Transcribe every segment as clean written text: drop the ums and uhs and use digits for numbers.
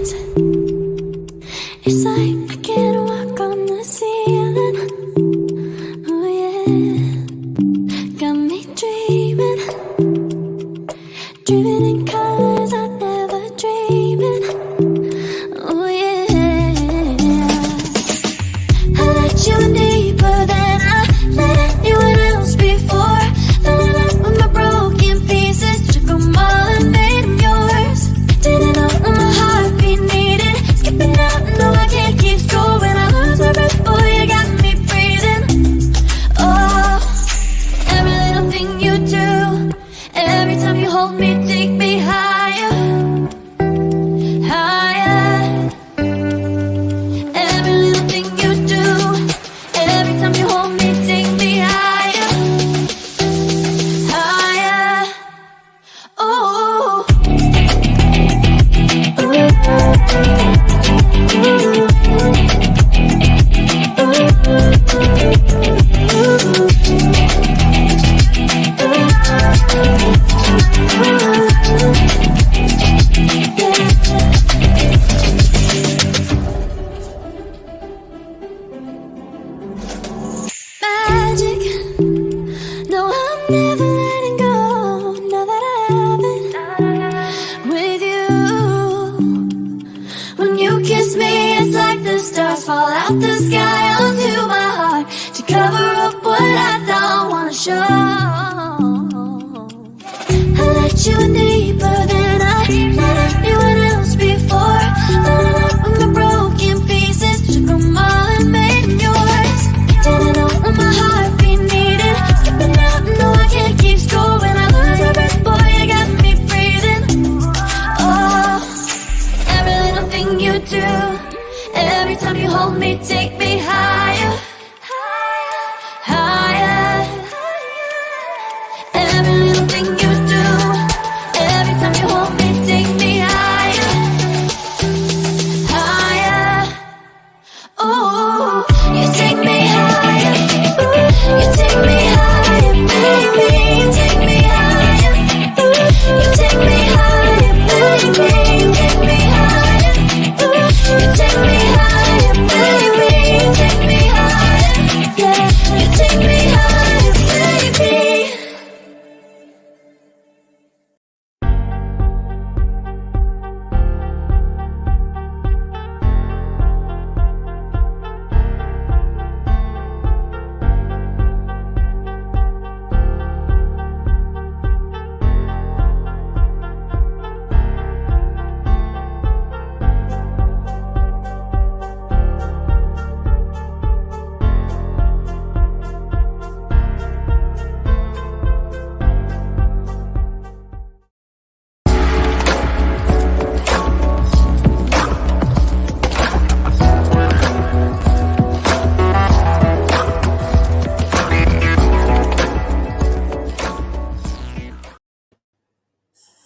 dance. It's like I can't walk on the ceiling. Oh yeah, got me dreaming, dreaming in colors I never dreamed in. Oh yeah, I let you in deeper than I let anyone else before. Filling up with my broken pieces, took them all and made them yours. Didn't know what my heartbeat needed, skipping out, no I can't keep score. When I lose my breath, boy, you got me breathing. Oh, every little thing you do, every time you hold me, take me higher, higher. Every little thing you do, every time you hold me, take me higher, higher. Oh, magic. No, I'm never letting go. Now that I have it with you. When you kiss me, it's like the stars fall out the sky onto my heart to cover up what I don't wanna show. I let you in deeper than I let anyone else before. Filling up with my broken pieces, took them all and made them yours. Didn't know what my heartbeat needed, skipping out, no I can't keep score. When I lose my breath, boy, you got me breathing. Oh, every little thing you do, every time you hold me, take me higher, higher. Every little thing you do, every time you hold me, take me higher, higher. Oh, you take me higher, you take me higher, baby, you take me higher, you take me higher, baby, you take me higher, you take me higher, baby, you take me higher, yeah, you take me higher, baby.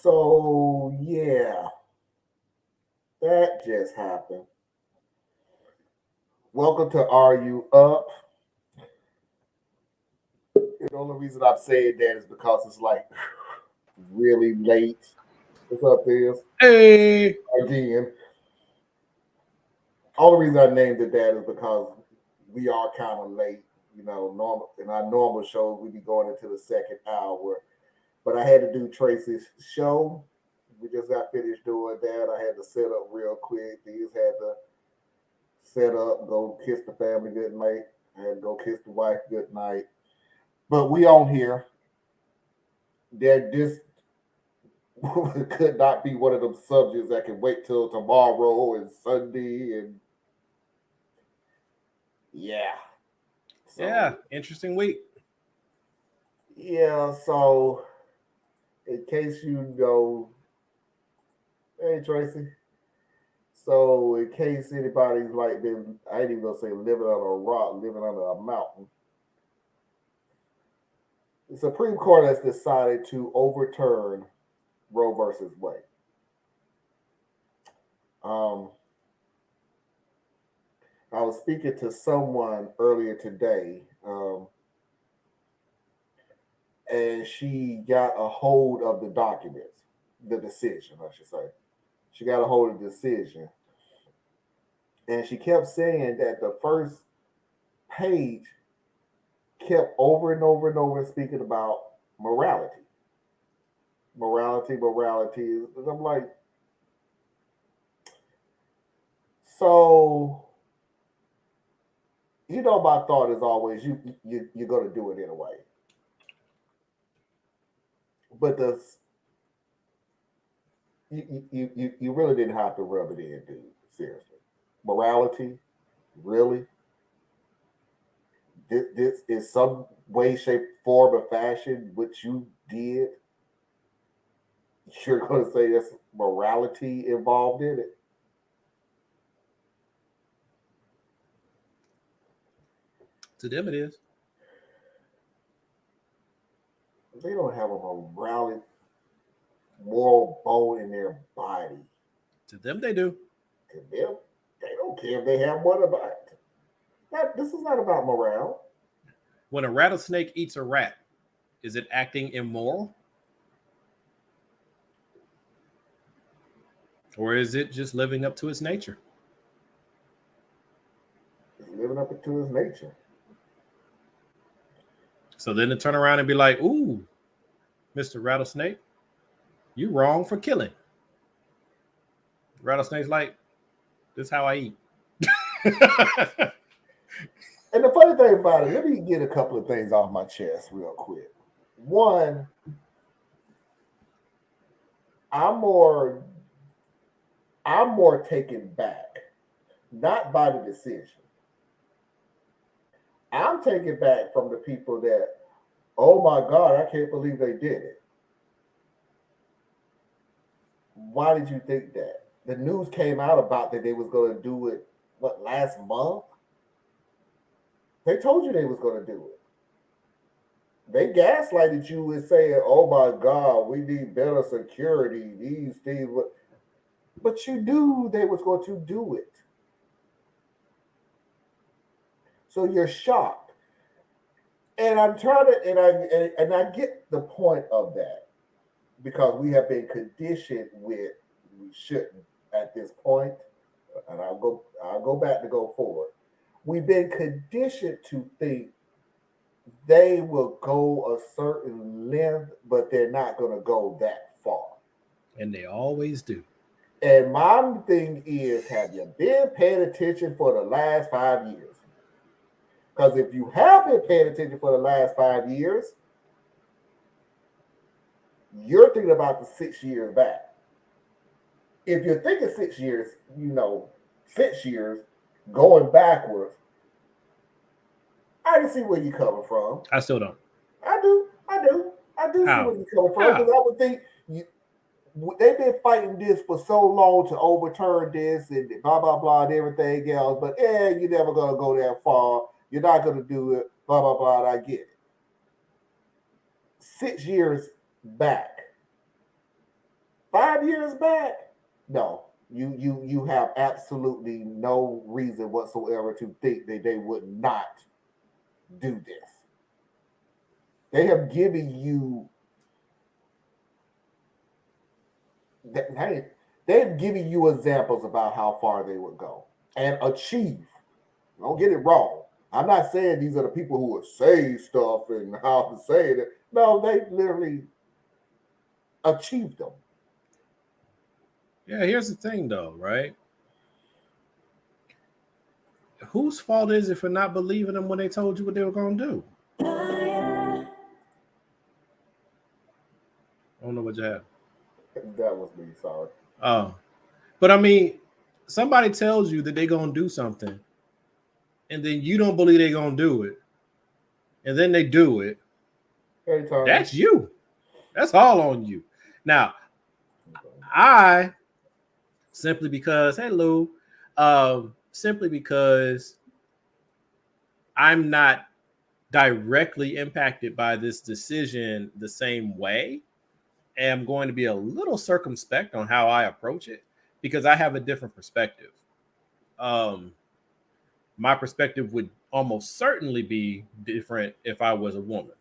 So, yeah, that just happened. Welcome to Are You Up? The only reason I'm saying that is because it's like really late. What's up, Biz? Hey, Again. Only reason I named it that is because we are kind of late. You know, normal in our normal shows, we be going into the second hour. But I had to do Tracy's show. We just got finished doing that. I had to set up real quick. These had to set up, go kiss the family good night. I had to go kiss the wife good night. But we on here. That this could not be one of them subjects that can wait till tomorrow and Sunday and yeah. So yeah, interesting week. yeah, so in case you know, hey Tracy. So in case anybody's like been, I ain't even gonna say living on a rock, living under a mountain. The Supreme Court has decided to overturn Roe versus Wade. Um, I was speaking to someone earlier today, and she got a hold of the documents, the decision, I should say. She got a hold of the decision. And she kept saying that the first page kept over and over and over speaking about morality. Morality, morality. And I'm like, so my thought is always you're gonna do it anyway. But you really didn't have to rub it in, dude. Seriously. Morality, really? This is some way, shape, form, or fashion what you did. You're gonna say there's morality involved in it. To them, it is. They don't have a morality, moral bone in their body. To them, they do. To them, they don't care if they have one about it. This is not about morale. When a rattlesnake eats a rat, is it acting immoral? Or is it just living up to its nature? It's living up to his nature. So then to turn around and be like, ooh, Mr. Rattlesnake, you wrong for killing. Rattlesnake's like, this is how I eat. And the funny thing about it, let me get a couple of things off my chest real quick. One, I'm more taken back, not by the decision. I'm taken back from the people that, oh my God, I can't believe they did it. Why did you think that? The news came out about that they was going to do it, what, last month? They told you they was going to do it. They gaslighted you and saying, oh my God, we need better security, these things. But you knew they was going to do it. So you're shocked. And I'm trying to, and I get the point of that because we have been conditioned with we shouldn't at this point, and I'll go back to go forward. We've been conditioned to think they will go a certain length, but they're not going to go that far. And they always do. And my thing is, have you been paying attention for the last 5 years? Because if you have been paying attention for the last 5 years, you're thinking about the 6 years back. If you're thinking 6 years, 6 years going backwards, I can see where you're coming from. I still don't. I do see How? where you're coming from because I would think they've been fighting this for so long to overturn this and blah blah blah and everything else. But you're never gonna go that far. You're not gonna do it. Blah blah blah. And I get it. 6 years back, 5 years back, no. You have absolutely no reason whatsoever to think that they would not do this. They have given you they've given you examples about how far they would go and achieve. Don't get it wrong. I'm not saying these are the people who would say stuff and how to say it. No, they literally achieved them. Yeah, here's the thing though, right? Whose fault is it for not believing them when they told you what they were going to do? I don't know what you have. That was me, sorry. Oh, but I mean, somebody tells you that they're going to do something, and then you don't believe they're going to do it, and then they do it. Hey, Tony. That's you. That's all on you. Now, I simply because, hey Lou, simply because I'm not directly impacted by this decision the same way, am going to be a little circumspect on how I approach it because I have a different perspective. My perspective would almost certainly be different if I was a woman.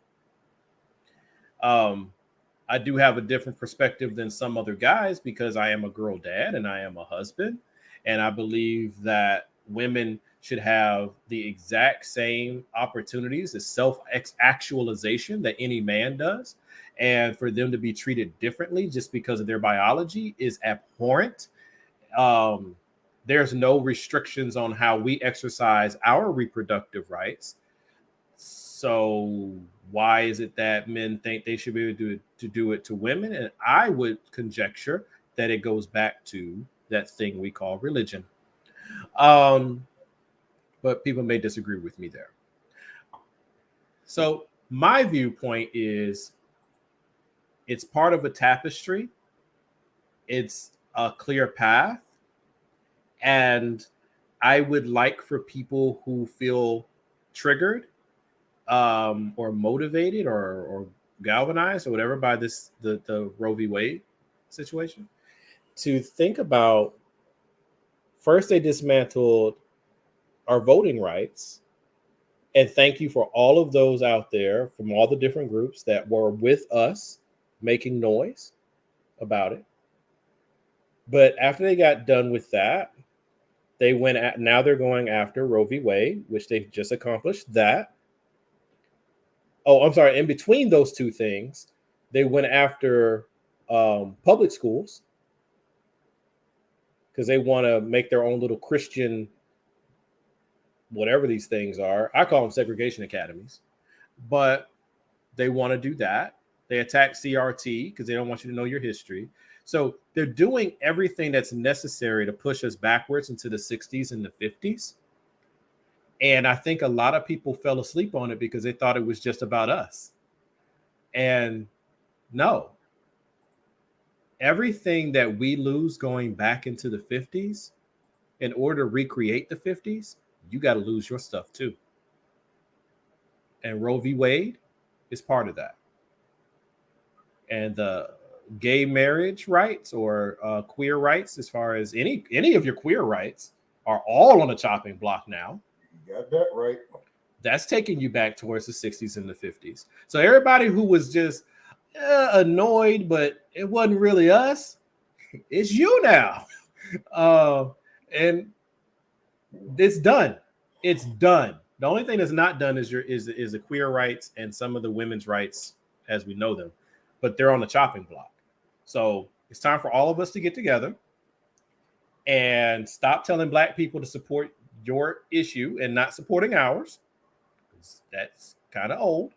I do have a different perspective than some other guys because I am a girl dad and I am a husband. And I believe that women should have the exact same opportunities as self actualization that any man does. And for them to be treated differently just because of their biology is abhorrent. Um, there's no restrictions on how we exercise our reproductive rights. So why is it that men think they should be able to do it to women? And I would conjecture that it goes back to that thing we call religion. Um, but people may disagree with me there. So my viewpoint is it's part of a tapestry. It's a clear path. And I would like for people who feel triggered or motivated or galvanized or whatever by the Roe v. Wade situation to think about first they dismantled our voting rights. And thank you for all of those out there from all the different groups that were with us making noise about it. But after they got done with that, now they're going after Roe v. Wade, which they've just accomplished that. Oh, I'm sorry. In between those two things, they went after public schools because they want to make their own little Christian, whatever these things are. I call them segregation academies, but they want to do that. They attack CRT because they don't want you to know your history. So they're doing everything that's necessary to push us backwards into the 60s and the 50s. And I think a lot of people fell asleep on it because they thought it was just about us. And no, everything that we lose going back into the 50s, in order to recreate the 50s, you got to lose your stuff too. And Roe v. Wade is part of that. And the gay marriage rights or queer rights, as far as any of your queer rights, are all on the chopping block now. You got that right. That's taking you back towards the 60s and the 50s. So everybody who was just annoyed, but it wasn't really us, it's you now. And it's done. It's done. The only thing that's not done is the queer rights and some of the women's rights as we know them, but they're on the chopping block. So it's time for all of us to get together and stop telling Black people to support your issue and not supporting ours. That's kind of old.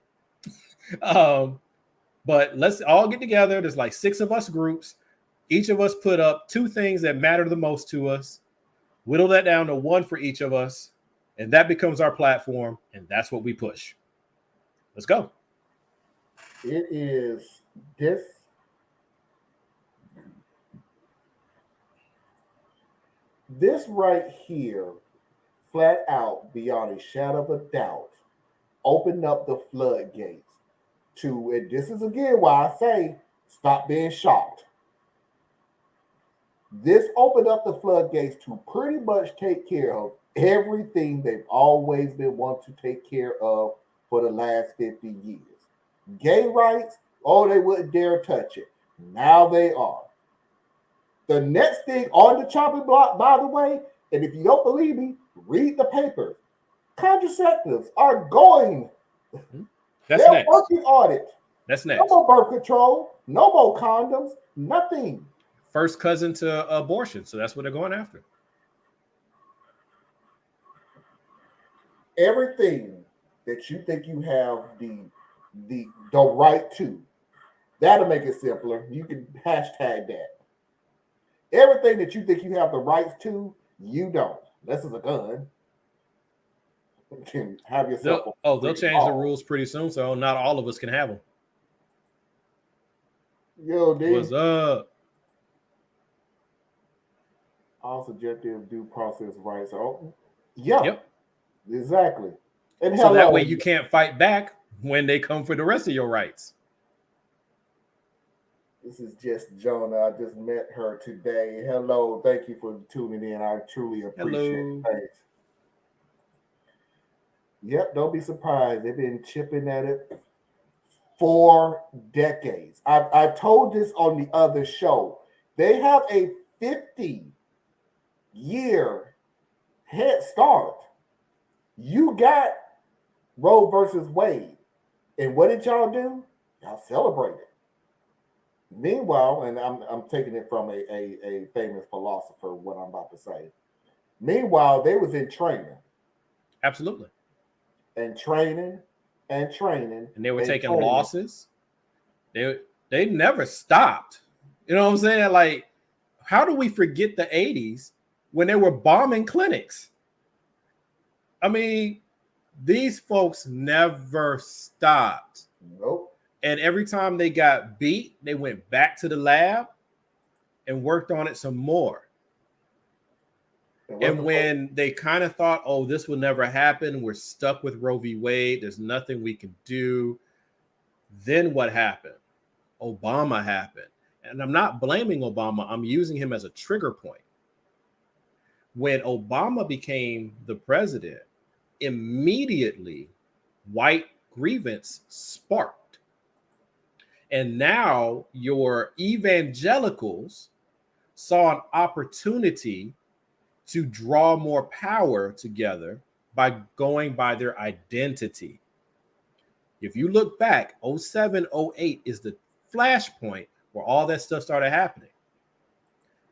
But let's all get together. There's like 6 of us groups. Each of us put up 2 things that matter the most to us. Whittle that down to 1 for each of us. And that becomes our platform. And that's what we push. Let's go. It is this. This right here, flat out, beyond a shadow of a doubt, opened up the floodgates to, and this is again why I say stop being shocked. This opened up the floodgates to pretty much take care of everything they've always been wanting to take care of for the last 50 years. Gay rights, oh, they wouldn't dare touch it. Now they are. The next thing on the chopping block, by the way, and if you don't believe me, read the papers. Contraceptives are going. That's They're next. working on it. That's No next. more birth control. No more condoms. Nothing. First cousin to abortion. So that's what they're going after. Everything that you think you have the right to, that'll make it simpler. You can hashtag that. Everything that you think you have the rights to, you don't. This is a gun. You can have yourself. They'll change the rules pretty soon, so not all of us can have them. Yo, dude. What's up? All subjective due process rights. Oh, yeah. Yep. Exactly. And so that way you can't fight back when they come for the rest of your rights. This is just Jonah. I just met her today. Hello. Thank you for tuning in. I truly appreciate it. Thanks. Yep. Don't be surprised. They've been chipping at it for decades. I told this on the other show. They have a 50-year head start. You got Roe versus Wade. And what did y'all do? Y'all celebrated. Meanwhile, and I'm taking it from a famous philosopher, what I'm about to say. Meanwhile, they was in training. Absolutely. And training and training. And they were taking training. losses. They never stopped. You know what I'm saying? Like, how do we forget the 80s when they were bombing clinics? I mean, these folks never stopped. Nope. And every time they got beat, they went back to the lab and worked on it some more. And when they kind of thought, oh, this will never happen, we're stuck with Roe v. Wade, there's nothing we can do, then what happened? Obama happened. And I'm not blaming Obama. I'm using him as a trigger point. When Obama became the president, immediately white grievance sparked. And now your evangelicals saw an opportunity to draw more power together by going by their identity. If you look back, 07, 08 is the flashpoint where all that stuff started happening.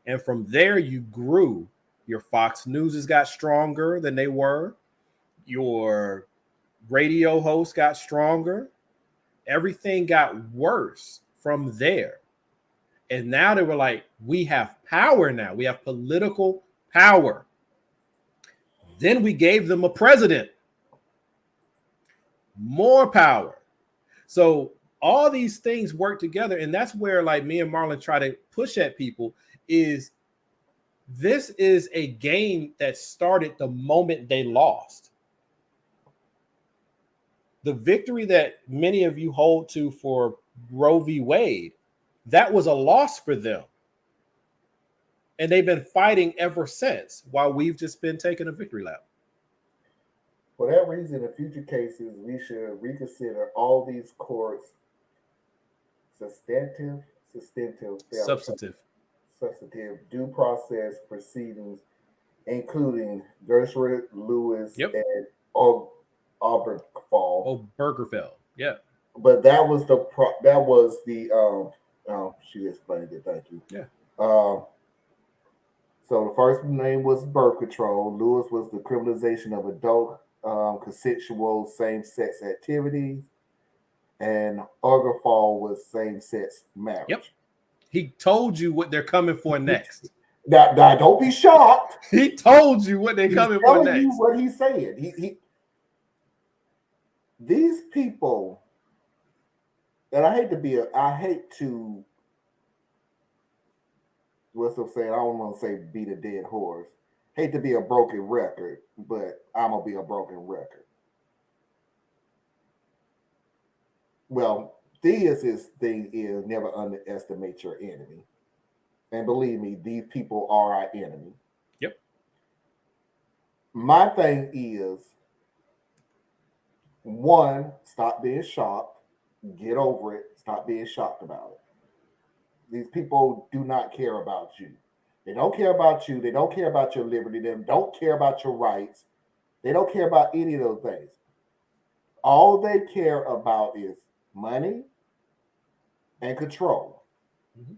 And from there, you grew. Your Fox Newses got stronger than they were. Your radio hosts got stronger. Everything got worse from there. And now they were like, we have power now. We have political power. Then we gave them a president. More power. So all these things work together. And that's where, like, me and Marlon try to push at people is this is a game that started the moment they lost. The victory that many of you hold to for Roe v. Wade, that was a loss for them. And they've been fighting ever since, while we've just been taking a victory lap. For that reason, in future cases, we should reconsider all these courts substantive due process proceedings, including Dershowitz, Lewis, and Obergefell. Yeah. But that was she explained it. Thank you. Yeah. So the first name was birth control. Lewis was the criminalization of adult consensual same-sex activities, and Obergefell was same-sex marriage. Yep. He told you what they're coming for next. Now, don't be shocked. He told you what they're coming for next. You what he's saying. He these people, and I hate to what's I'm saying, I don't want to say beat a dead horse. Hate to be a broken record, but I'm gonna be a broken record. Well, Thea's thing is never underestimate your enemy. And believe me, these people are our enemy. Yep. My thing is, one, stop being shocked. Get over it. Stop being shocked about it. These people do not care about you. They don't care about you. They don't care about your liberty. They don't care about your rights. They don't care about any of those things. All they care about is money and control. Mm-hmm.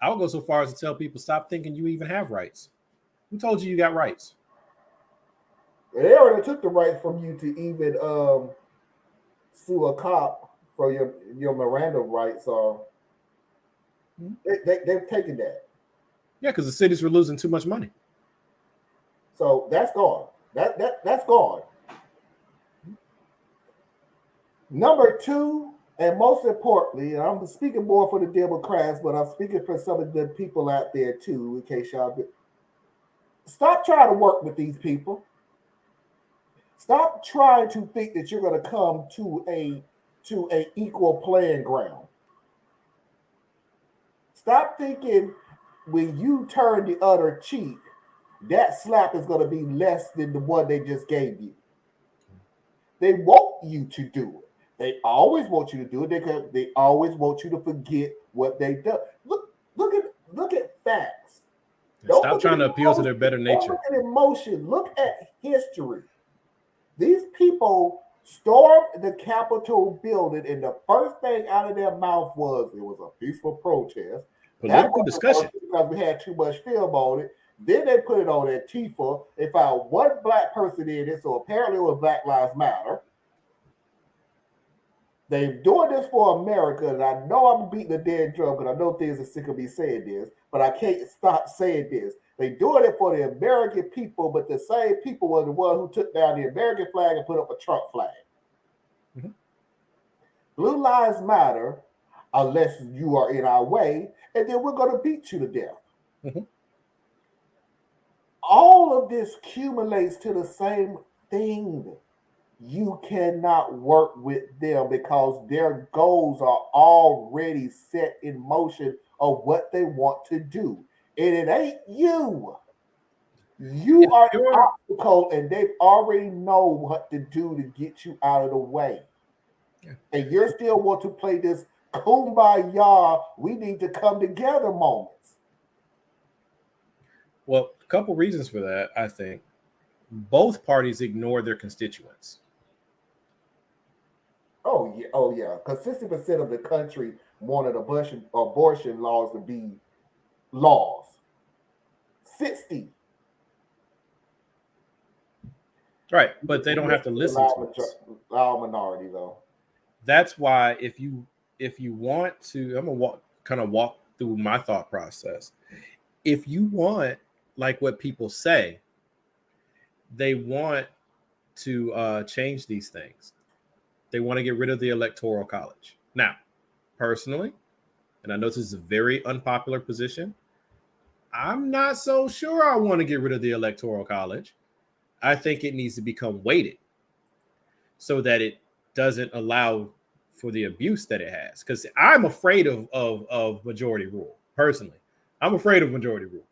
I would go so far as to tell people, stop thinking you even have rights. Who told you got rights? They already took the right from you to even sue a cop for your Miranda rights. They've taken that. Yeah, because the cities were losing too much money. So that's gone. That's gone. Number two, and most importantly, and I'm speaking more for the Democrats, but I'm speaking for some of the people out there too, in case y'all stop trying to work with these people. Stop trying to think that you're going to come to a equal playing ground. Stop thinking when you turn the other cheek, that slap is going to be less than the one they just gave you. They want you to do it. They always want you to do it. They always want you to forget what they done. Look at facts. Don't Stop look at trying to appeal to emotion. their better Don't look nature. at emotion. Look at history. These people stormed the Capitol building, and the first thing out of their mouth was it was a peaceful protest. That Political wasn't discussion. because we had too much film on it. Then they put it on Antifa. They found one black person in it, so apparently it was Black Lives Matter. They're doing this for America, and I know I'm beating a dead drum because I know things are sick of me saying this, but I can't stop saying this. They're doing it for the American people, but the same people were the one who took down the American flag and put up a Trump flag. Mm-hmm. Blue lives matter unless you are in our way, and then we're going to beat you to death. Mm-hmm. All of this accumulates to the same thing. You cannot work with them because their goals are already set in motion of what they want to do. And it ain't you. You If are the you're obstacle, and they already know what to do to get you out of the way. yeah. And you're still want to play this kumbaya, we need to come together moments. Well, a couple reasons for that, I think. Both parties ignore their constituents. Oh yeah. Because 60% of the country wanted abortion laws to be laws. 60. Right, but they don't have to listen to us. Allow minority though. That's why if you want to, I'm gonna walk through my thought process. If you want, like what people say, they want to change these things. They want to get rid of the Electoral College. Now, personally, and I know this is a very unpopular position, I'm not so sure I want to get rid of the Electoral College. I think it needs to become weighted so that it doesn't allow for the abuse that it has. Because I'm afraid of majority rule, personally. I'm afraid of majority rule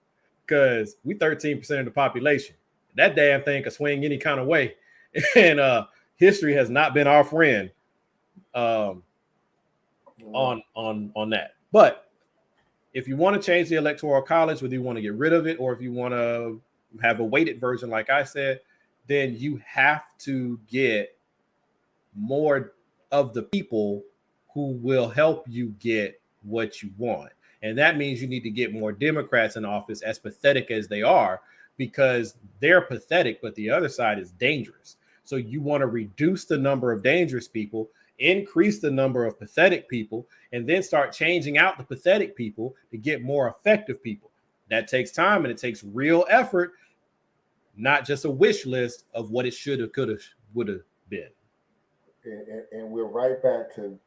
because we 13% of the population. That damn thing can swing any kind of way. And history has not been our friend on that. But if you want to change the Electoral College, whether you want to get rid of it or if you want to have a weighted version, like I said, then you have to get more of the people who will help you get what you want. And that means you need to get more Democrats in office, as pathetic as they are, because they're pathetic, but the other side is dangerous. So you want to reduce the number of dangerous people, increase the number of pathetic people, and then start changing out the pathetic people to get more effective people. That takes time and it takes real effort, not just a wish list of what it should have, could have, would have been. And we're right back to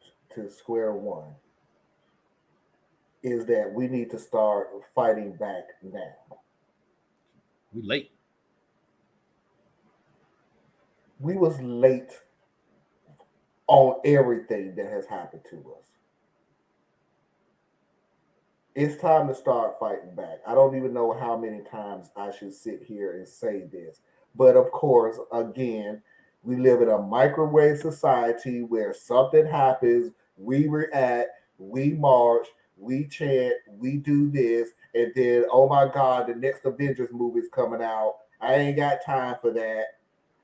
square one. Is that we need to start fighting back now. We late. We was late on everything that has happened to us. It's time to start fighting back. I don't even know how many times I should sit here and say this. But of course, again, we live in a microwave society where something happens, we react, we march, we chant, we do this, and then, oh my God, the next Avengers movie is coming out. I ain't got time for that.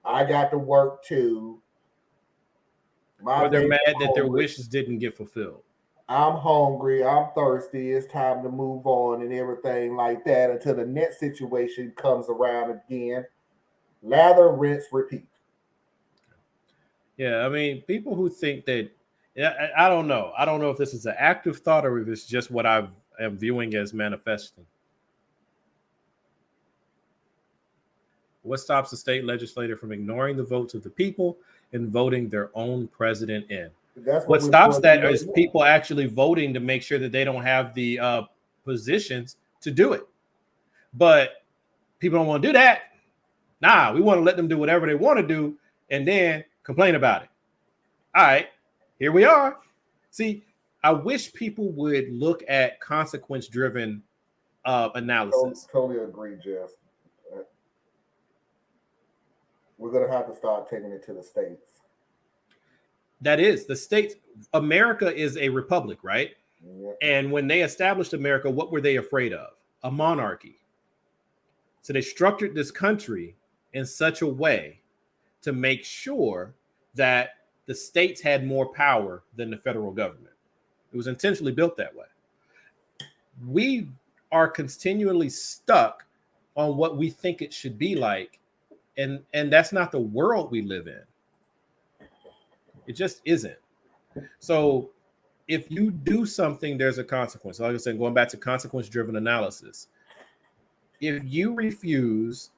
I got to work too. My Or they're baby mad that their hungry. wishes didn't get fulfilled. I'm hungry, I'm thirsty, it's time to move on and everything like that until the next situation comes around again. Lather, rinse, repeat. Yeah, I mean, people who think that, yeah, I don't know. I don't know if this is an active thought or if it's just what I am viewing as manifesting. What stops the state legislature from ignoring the votes of the people and voting their own president in? That's what What we're stops going through that right is now. people actually voting to make sure that they don't have the positions to do it. But people don't want to do that. Nah, we want to let them do whatever they want to do and then complain about it. All right, here we are. See, I wish people would look at consequence driven analysis. Totally agree, Jeff. Uh, We're going to have to start taking it to the states. That is the states. America is a republic, right? Yeah. And when they established America, what were they afraid of? A monarchy. So they structured this country in such a way to make sure that the states had more power than the federal government. It was intentionally built that way. We are continually stuck on what we think it should be like, and that's not the world we live in. It just isn't. So if you do something, there's a consequence. Like I said, going back to consequence driven analysis, if you refuse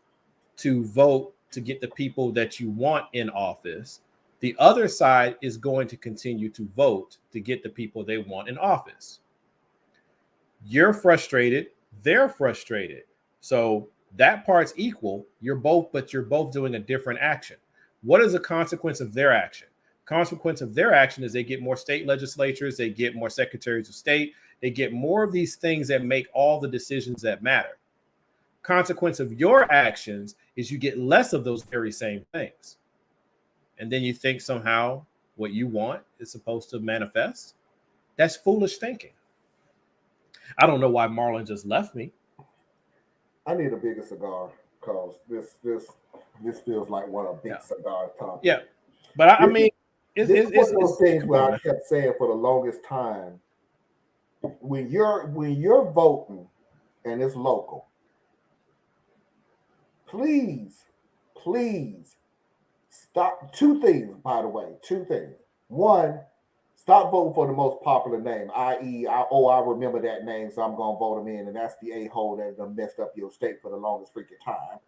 to vote to get the people that you want in office, the other side is going to continue to vote to get the people they want in office. You're frustrated, they're frustrated. So that part's equal. But you're both doing a different action. What is the consequence of their action? Consequence of their action is they get more state legislatures, they get more secretaries of state, they get more of these things that make all the decisions that matter. Consequence of your actions is you get less of those very same things. And then you think somehow what you want is supposed to manifest. That's foolish thinking. I don't know why Marlon just left me. I need a bigger cigar because this feels like one of big cigar topics. Yeah, but I mean, this is one of those things come where on, I man. kept saying for the longest time, when you're voting and it's local, please stop. Two things, by the way, two things. One, stop voting for the most popular name, i.e., I remember that name, so I'm gonna vote him in, and that's the a-hole that done messed up your state for the longest freaking time.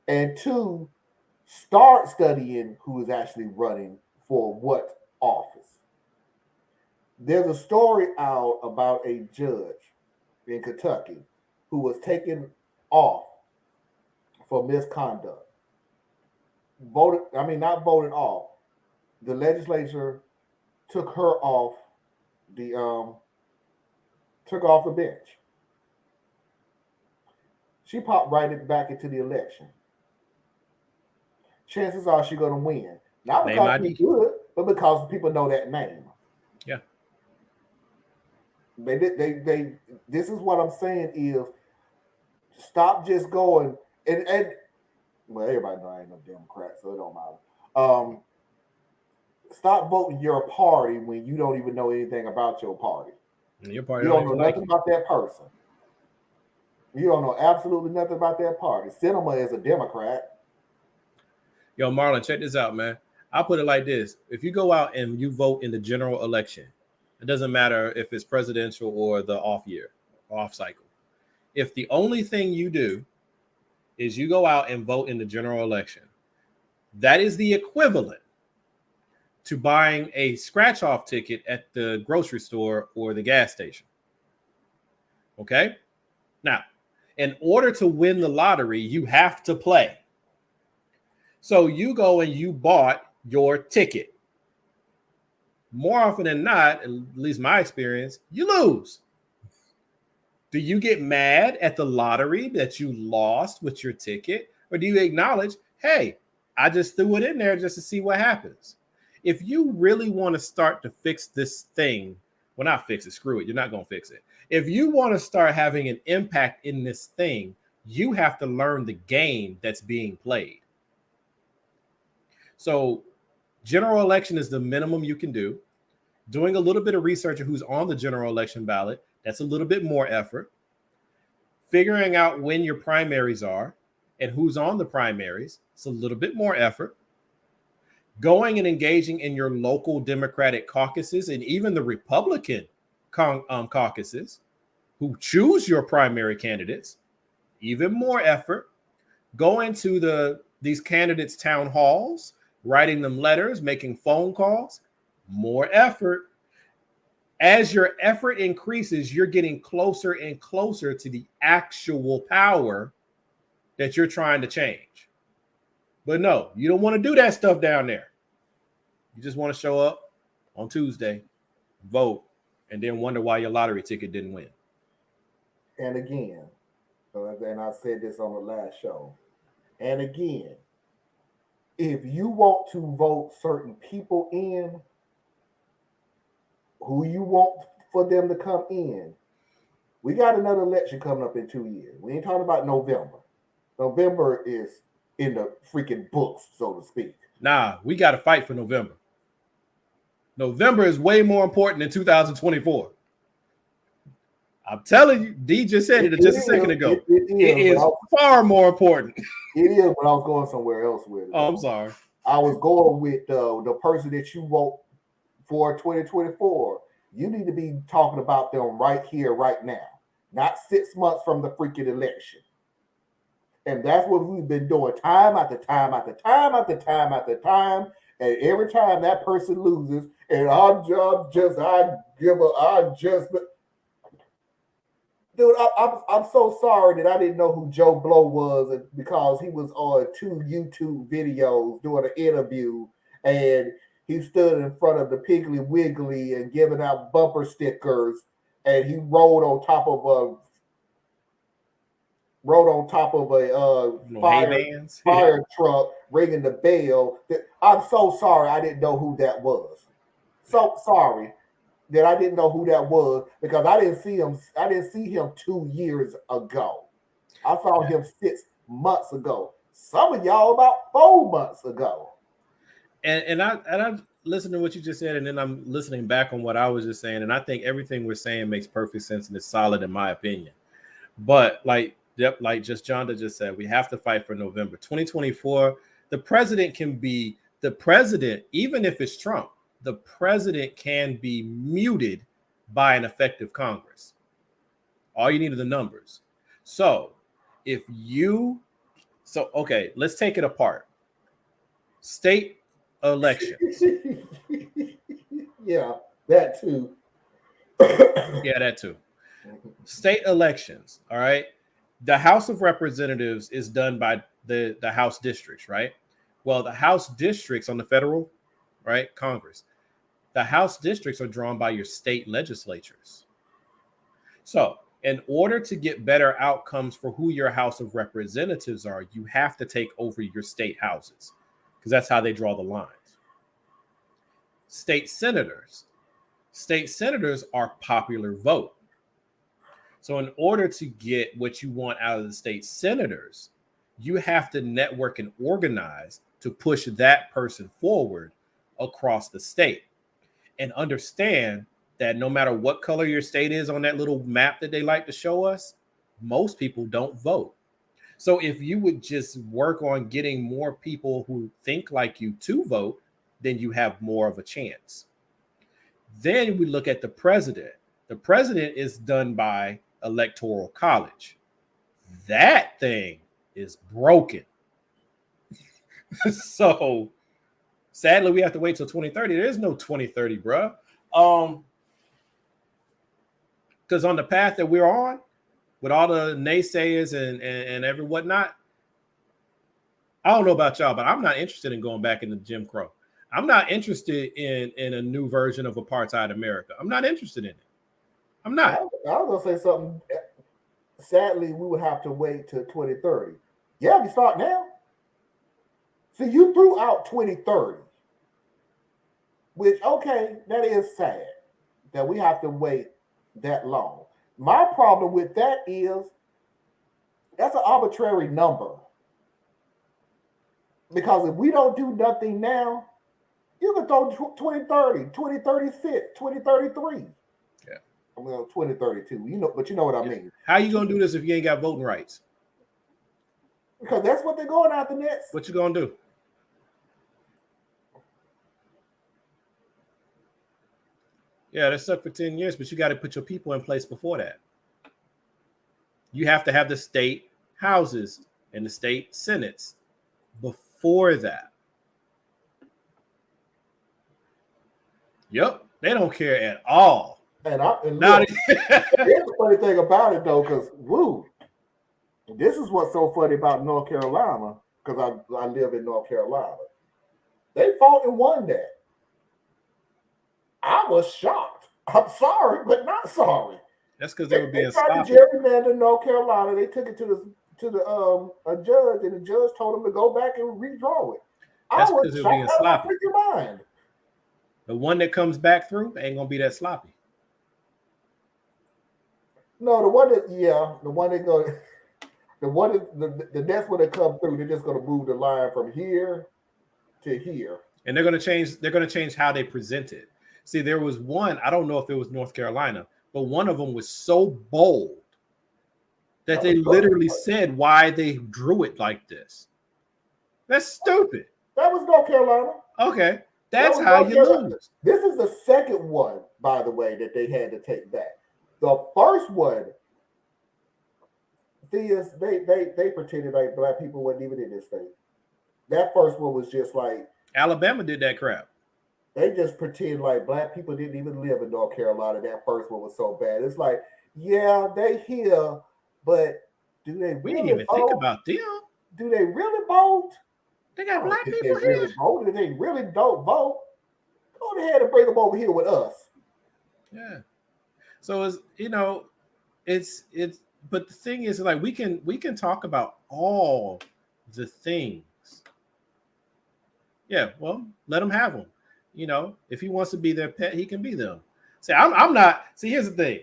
And two, start studying who is actually running for what office. There's a story out about a judge in Kentucky who was taken off for misconduct. Voted, I mean, not voted off. The legislature took her off the took off the bench. She popped right back into the election. Chances are she's going to win. Not Name because she's ID. good, but because people know that name. Yeah. They this is what I'm saying is stop just going and well, everybody know I ain't no Democrat, so it don't matter. Stop voting your party when you don't even know anything about your party. And your party You don't don't know even like nothing you. about that person. You don't know absolutely nothing about that party. Cinema is a Democrat. Yo, Marlon, check this out, man. I'll put it like this. If you go out and you vote in the general election, it doesn't matter if it's presidential or the off year, off cycle. If the only thing you do is you go out and vote in the general election, that is the equivalent to buying a scratch off ticket at the grocery store or the gas station. Okay? Now, in order to win the lottery, you have to play. So you go and you bought your ticket. More often than not, at least my experience, you lose. Do you get mad at the lottery that you lost with your ticket? Or do you acknowledge, hey, I just threw it in there just to see what happens? If you really want to start to fix this thing, well, not fix it, screw it, you're not going to fix it. If you want to start having an impact in this thing, you have to learn the game that's being played. So, general election is the minimum you can do. Doing a little bit of research of who's on the general election ballot, that's a little bit more effort. Figuring out when your primaries are and who's on the primaries, it's a little bit more effort. Going and engaging in your local Democratic caucuses and even the Republican caucuses who choose your primary candidates, even more effort. Going to these candidates' town halls, writing them letters, making phone calls, more effort. As your effort increases, you're getting closer and closer to the actual power that you're trying to change. But no, you don't want to do that stuff down there. You just want to show up on Tuesday, vote, and then wonder why your lottery ticket didn't win. And again, and I said this on the last show, and again, if you want to vote certain people in, who you want for them to come in, we got another election coming up in 2 years. We ain't talking about November. November is in the freaking books, so to speak. Nah, we got to fight for November. November is way more important than 2024. I'm telling you, D just said it just a second ago. It is far more important. It is, but I was going somewhere else with it. Oh, I'm sorry. I was going with the person that you vote for 2024. You need to be talking about them right here, right now, not 6 months from the freaking election. And that's what we've been doing time after time after time after time after time. And every time that person loses, and I just, dude, I'm so sorry that I didn't know who Joe Blow was because he was on 2 YouTube videos doing an interview, and he stood in front of the Piggly Wiggly and giving out bumper stickers, and he rode on top of a fire truck, ringing the bell. I'm so sorry I didn't know who that was. So sorry that I didn't know who that was because I didn't see him 2 years ago. I saw him 6 months ago. Some of y'all about 4 months ago. And I'm listening to what you just said, and then I'm listening back on what I was just saying, and I think everything we're saying makes perfect sense and is solid in my opinion. But like just Jonda just said, we have to fight for November 2024. The president can be the president, even if it's Trump. The president can be muted by an effective Congress. All you need are the numbers. So okay, let's take it apart. State elections. Yeah, that too. Yeah, that too. State elections, all right? The House of Representatives is done by the House districts, right? Well, the House districts on the federal, right, Congress, the House districts are drawn by your state legislatures. So in order to get better outcomes for who your House of Representatives are, you have to take over your state houses because that's how they draw the lines. State senators are popular vote. So in order to get what you want out of the state senators, you have to network and organize to push that person forward across the state. And understand that no matter what color your state is on that little map that they like to show us, most people don't vote. So if you would just work on getting more people who think like you to vote, then you have more of a chance. Then we look at the president. The president is done by Electoral College. That thing is broken. So sadly, we have to wait till 2030. There is no 2030, bro. Because on the path that we're on, with all the naysayers and every whatnot, I don't know about y'all, but I'm not interested in going back into Jim Crow. I'm not interested in a new version of apartheid America. I'm not interested in it. I'm not. I was gonna say something. Sadly, we would have to wait till 2030. Yeah, we start now. See, you threw out 2030, which, okay, that is sad that we have to wait that long. My problem with that is that's an arbitrary number. Because if we don't do nothing now, you can throw 2030, 2036, 2033. Yeah. I mean, 2032. But you know what I mean. How you gonna do this if you ain't got voting rights? Because that's what they're going after next. What you gonna do? Yeah, that's up for 10 years, but you got to put your people in place before that. You have to have the state houses and the state senates before that. Yep, they don't care at all. And look, here's the funny thing about it, though, because, this is what's so funny about North Carolina, because I live in North Carolina. They fought and won that. I was shocked. I'm sorry, but not sorry. That's because they were being stopped. They tried to gerrymander North Carolina. They took it to a judge, and the judge told them to go back and redraw it. That's was because it was shocked being out of my sloppy. freaking mind. The one that comes back through ain't gonna be that sloppy. No, the one that go, the one that the next one that come through, they're just gonna move the line from here to here. And they're gonna change. They're gonna change how they present it. See, there was one. I don't know if it was North Carolina, but one of them was so bold that That they was literally said why they drew it like this. That's stupid. that was North Carolina. Okay, That that's was how North you Carolina. lose. This is the second one, by the way, that they had to take back. The first one, they pretended like black people wasn't even in this state. That first one was just like Alabama did that crap. they just pretend like black people didn't even live in North Carolina. That first one was so bad. It's like, yeah, they here, but do they We didn't really even think vote? about them. Do they really vote? They I got don't black think they people really here. vote. If they really don't vote, go ahead and bring them over here with us. Yeah. So it's it's. But the thing is, like we can talk about all the things. Yeah. Well, let him have them. If he wants to be their pet, he can be them. See, I'm not. See, here's the thing.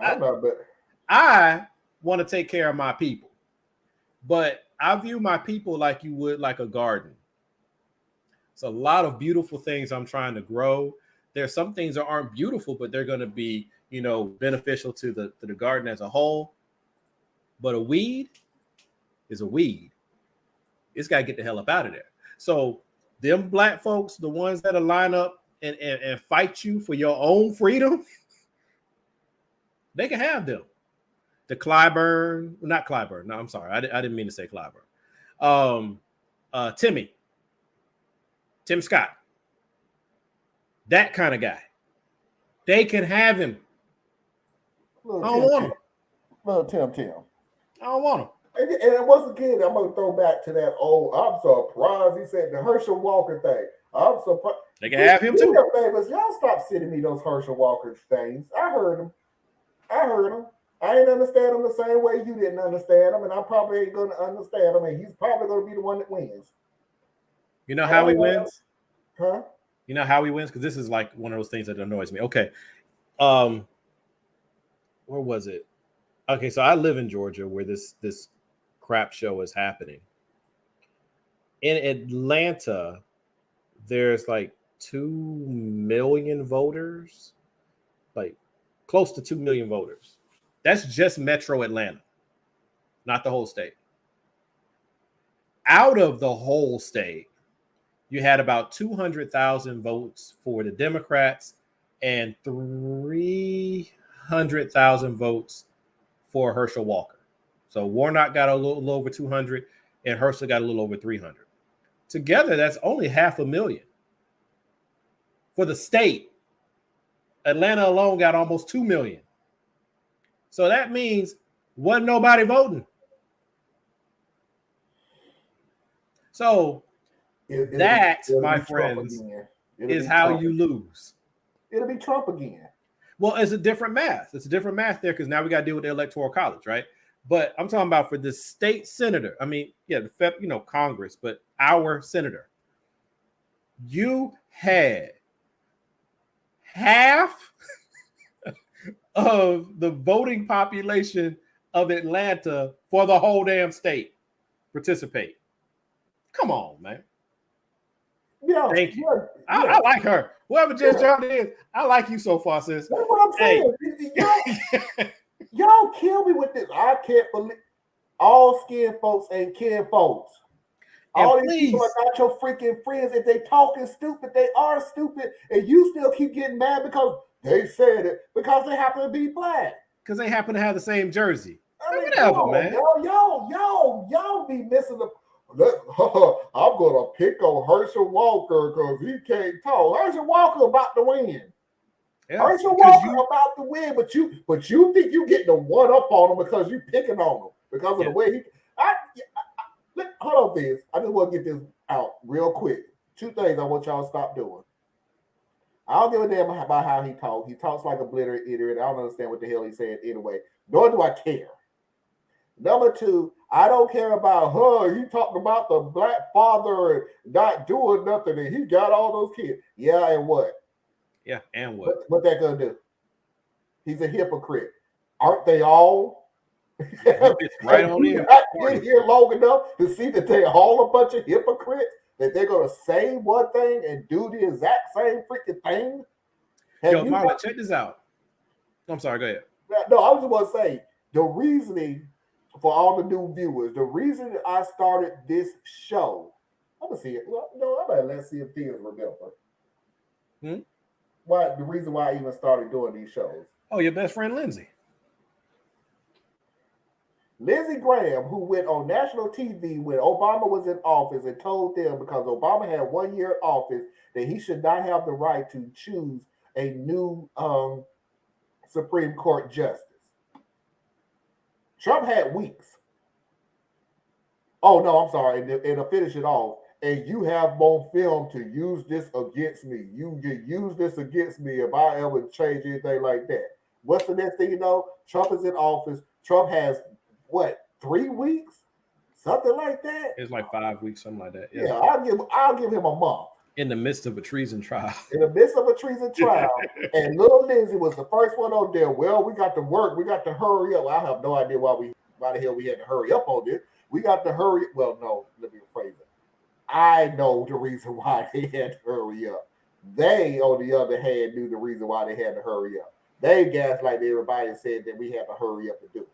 I'm not, but I want to take care of my people, but I view my people like you would like a garden. It's a lot of beautiful things I'm trying to grow. There's some things that aren't beautiful, but they're going to be, beneficial to the garden as a whole. But a weed is a weed. It's got to get the hell up out of there. So them black folks, the ones that line up and fight you for your own freedom, they can have them. The Clyburn, not Clyburn. No, I'm sorry. I didn't mean to say Clyburn. Tim Scott, that kind of guy. They can have him. I don't want him. Little Tim. I don't want him. And once again, I'm gonna throw back to that old. I'm surprised he said the Herschel Walker thing. I'm surprised they can have him too. Famous. Y'all stop sending me those Herschel Walker things. I heard them. I didn't understand them the same way you didn't understand them, and I probably ain't gonna understand them. And he's probably gonna be the one that wins. You know how he wins? Huh? You know how he wins? Because this is like one of those things that annoys me. Okay. Where was it? Okay, so I live in Georgia where this crap show is happening. In Atlanta, there's like 2 million voters, like close to 2 million voters. That's just Metro Atlanta, not the whole state. Out of the whole state, you had about 200,000 votes for the Democrats and 300,000 votes for Herschel Walker. So Warnock got a little over 200 and Herschel got a little over 300. Together, that's only 500,000. For the state, Atlanta alone got almost 2 million. So that means wasn't nobody voting. So that, my friends, is how you lose. It'll be Trump again. Well, it's a different math. It's a different math there because now we got to deal with the Electoral College, right? But I'm talking about for the state senator. I mean, yeah, the Fed, Congress, but our senator. You had half of the voting population of Atlanta for the whole damn state participate. Come on, man. Yeah, thank you. Yeah. I like her. Whoever Jess John is, I like you so far, sis. That's what I'm saying. Y'all kill me with this. I can't believe all skin folks ain't kin folks. All these people are not your freaking friends. If they talking stupid, they are stupid, and you still keep getting mad because they said it because they happen to be black. Because they happen to have the same jersey. I mean, whatever, man. Y'all be missing the. I'm gonna pick on Herschel Walker because he can't talk. Herschel Walker about to win. Yeah, Herschel Walker about to win, but you think you getting the one up on him because you picking on him because of the way he. Hold on, this. I just want to get this out real quick. 2 things I want y'all to stop doing. I don't give a damn about how he talks. He talks like a blitter idiot. I don't understand what the hell he's saying anyway. Nor do I care. Number 2, I don't care about her. You talking about the black father not doing nothing, and he got all those kids. Yeah, and what? Yeah, and what? What that gonna do? He's a hypocrite. Aren't they all? It's right on You in. not been here long enough to see that they're all a bunch of hypocrites? That they're gonna say one thing and do the exact same freaking thing? Yo, Have you? Marlon, check this out. I'm sorry, go ahead. No, I was just want to say the reasoning for all the new viewers. The reason I started this show. I'm gonna see it. Well, no, I'm gonna let's see if things remember. Why the reason why I even started doing these shows? Oh, your best friend Lindsay. Lindsey Graham, who went on national TV when Obama was in office and told them because Obama had 1 year in office that he should not have the right to choose a new Supreme Court justice. Trump had weeks. Oh no, I'm sorry. And to finish it off, and you have more film to use this against me. You use this against me if I ever change anything like that. What's the next thing you know? Trump is in office. Trump has what 3 weeks, something like that. It's like 5 weeks, something like that. Yeah, I'll give him a month. In the midst of a treason trial. In the midst of a treason trial, and little Lindsay was the first one on there. Well, we got to work. We got to hurry up. I have no idea why the hell we had to hurry up on this. We got to hurry. Well, no, let me rephrase it. I know the reason why they had to hurry up. They, on the other hand, knew the reason why they had to hurry up. They gaslighted everybody and said that we had to hurry up to do it.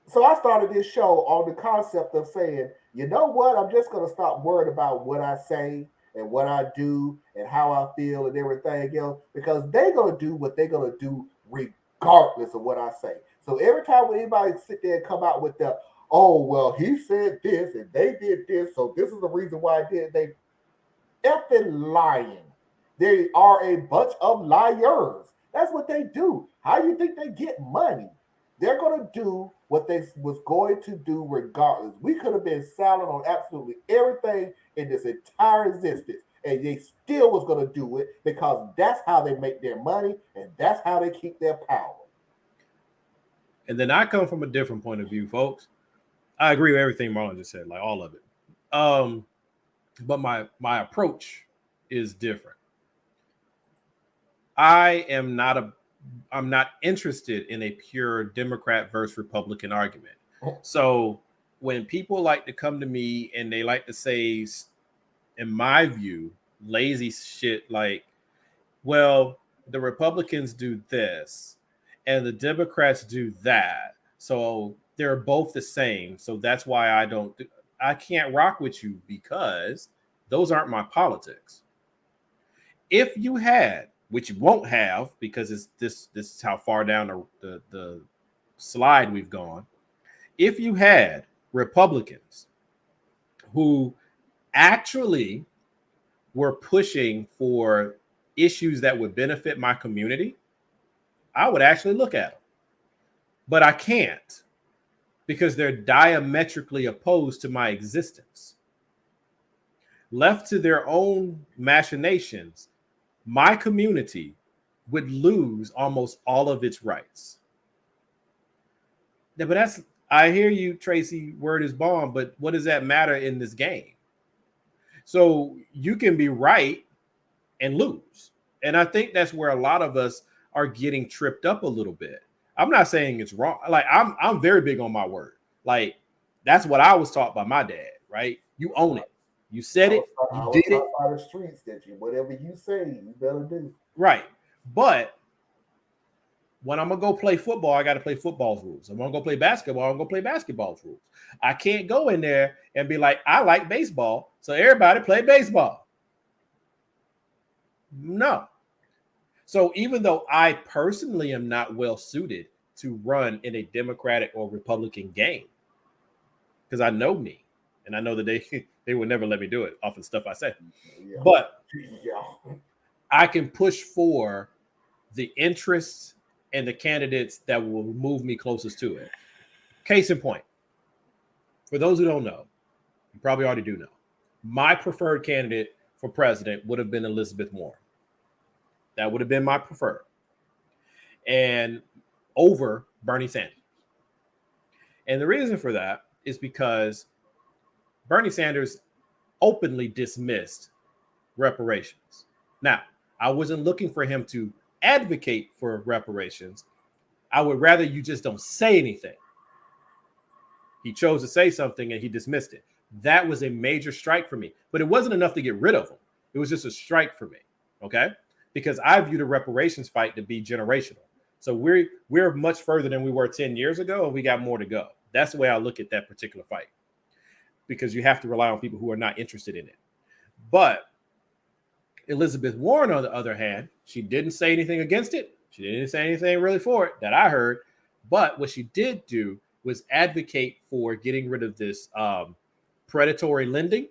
So I started this show on the concept of saying, you know what? I'm just going to stop worrying about what I say and what I do and how I feel and everything else because they're going to do what they're going to do regardless of what I say. So every time when anybody sit there and come out with the, oh, well, he said this and they did this, so this is the reason why I did, they effing lying. They are a bunch of liars. That's what they do. How do you think they get money? They're going to do what they was going to do regardless. We could have been silent on absolutely everything in this entire existence, and they still was going to do it because that's how they make their money and that's how they keep their power. And then I come from a different point of view, folks. I agree with everything Marlon just said, like all of it. But my approach is different. I'm not interested in a pure Democrat versus Republican argument. So when people like to come to me and they like to say, in my view, lazy shit like, well, the Republicans do this and the Democrats do that. So they're both the same. So that's why I can't rock with you because those aren't my politics. If you had, which you won't have because it's this is how far down the slide we've gone. If you had Republicans who actually were pushing for issues that would benefit my community, I would actually look at them. But I can't because they're diametrically opposed to my existence. Left to their own machinations, my community would lose almost all of its rights. Yeah, but I hear you, Tracy, word is bond, but what does that matter in this game? So you can be right and lose. And I think that's where a lot of us are getting tripped up a little bit. I'm not saying it's wrong. Like I'm very big on my word. Like that's what I was taught by my dad, right? You own it. You said it. You did it. By the streets that whatever you say, you better do. Right. But when I'm gonna go play football, I got to play football's rules. I'm gonna go play basketball. I'm gonna play basketball's rules. I can't go in there and be like, I like baseball, so everybody play baseball. No. So even though I personally am not well suited to run in a Democratic or Republican game, because I know me and I know that they would never let me do it off of stuff I say. Yeah. But I can push for the interests and the candidates that will move me closest to it. Case in point, for those who don't know, you probably already do know, my preferred candidate for president would have been Elizabeth Warren. That would have been my preferred. And over Bernie Sanders. And the reason for that is because Bernie Sanders openly dismissed reparations. Now, I wasn't looking for him to advocate for reparations. I would rather you just don't say anything. He chose to say something and he dismissed it. That was a major strike for me, but it wasn't enough to get rid of him. It was just a strike for me. Okay. Because I view the reparations fight to be generational. So we're much further than we were 10 years ago, and we got more to go. That's the way I look at that particular fight, because you have to rely on people who are not interested in it. But Elizabeth Warren, on the other hand, she didn't say anything against it. She didn't say anything really for it that I heard. But what she did do was advocate for getting rid of this predatory lending.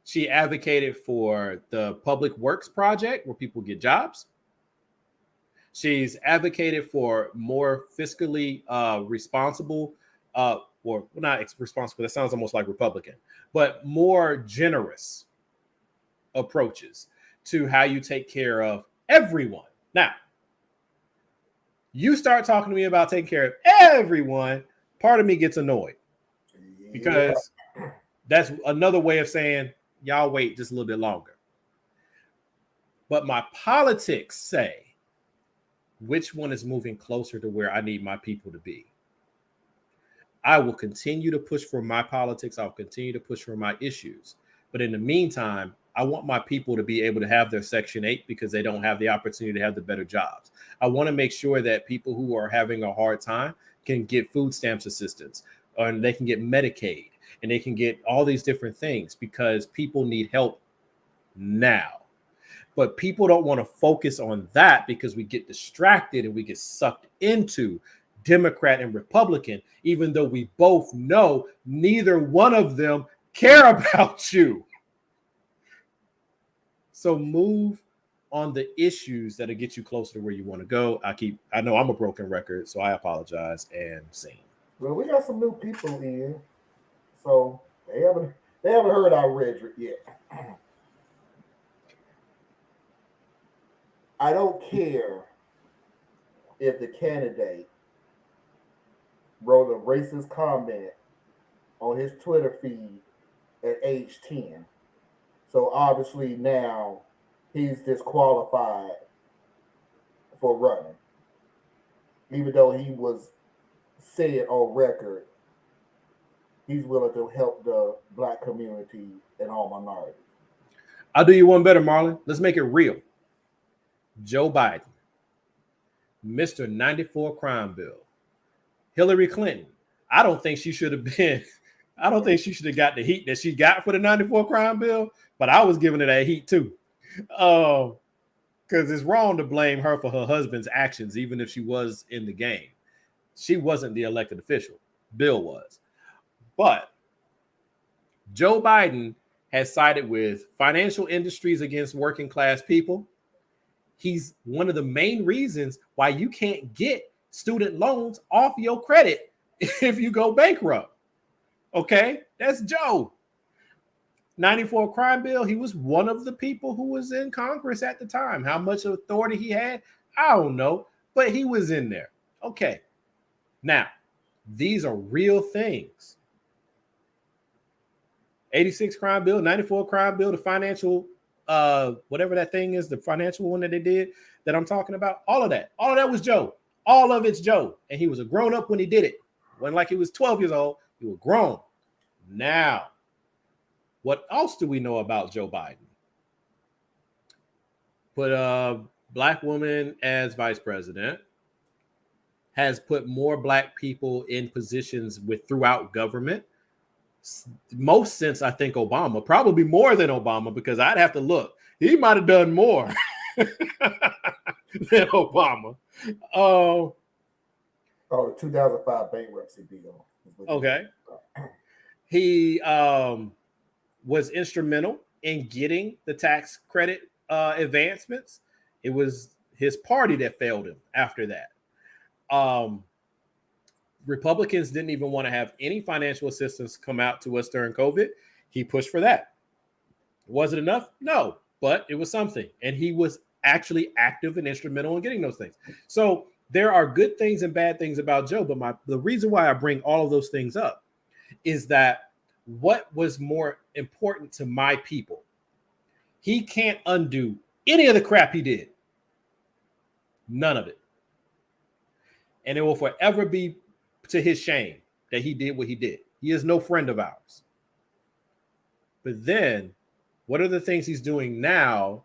She advocated for the public works project where people get jobs. She's advocated for more fiscally responsible, or not responsible, that sounds almost like Republican, but more generous approaches to how you take care of everyone. Now, you start talking to me about taking care of everyone, part of me gets annoyed, because that's another way of saying, y'all wait just a little bit longer. But my politics say, which one is moving closer to where I need my people to be? I will continue to push for my politics. I'll continue to push for my issues. But in the meantime, I want my people to be able to have their Section 8 because they don't have the opportunity to have the better jobs. I want to make sure that people who are having a hard time can get food stamps assistance, and they can get Medicaid, and they can get all these different things, because people need help now. But people don't want to focus on that because we get distracted and we get sucked into Democrat and Republican, even though we both know neither one of them care about you. So move on the issues that'll get you closer to where you want to go. I know I'm a broken record, so I apologize and sing. Well, we got some new people in, so they haven't heard our rhetoric yet. I don't care if the candidate wrote a racist comment on his Twitter feed at age 10. So obviously now he's disqualified for running, even though he was said on record he's willing to help the Black community and all minorities. I'll do you one better, Marlon. Let's make it real. Joe Biden, Mr. 94 crime bill. Hillary Clinton, I don't think she should have got the heat that she got for the 94 crime bill, but I was giving her that heat too. Because it's wrong to blame her for her husband's actions, even if she was in the game. She wasn't the elected official. Bill was. But Joe Biden has sided with financial industries against working class people. He's one of the main reasons why you can't get student loans off your credit if you go bankrupt. Okay, that's Joe. 94 crime bill. He was one of the people who was in Congress at the time. How much authority he had, I don't know, but he was in there. Okay, now these are real things. 86 crime bill, 94 crime bill, the financial whatever that thing is, the financial one that they did that I'm talking about, all of that was Joe. All of it's Joe. And he was a grown up when he did it. Wasn't like he was 12 years old. He was grown. Now, what else do we know about Joe Biden? Put a Black woman as vice president, has put more Black people in positions throughout government. Most since I think Obama, probably more than Obama, because I'd have to look. He might have done more than Obama. The 2005 bankruptcy bill. Okay. He was instrumental in getting the tax credit advancements. It was his party that failed him after that. Republicans didn't even want to have any financial assistance come out to us during COVID. He pushed for that. Was it enough? No, but it was something. And he was actually active and instrumental in getting those things. So There are good things and bad things about Joe, but the reason why I bring all of those things up is that what was more important to my people, he can't undo any of the crap he did. None of it. And it will forever be to his shame that he did what he did. He is no friend of ours. But then, what are the things he's doing now?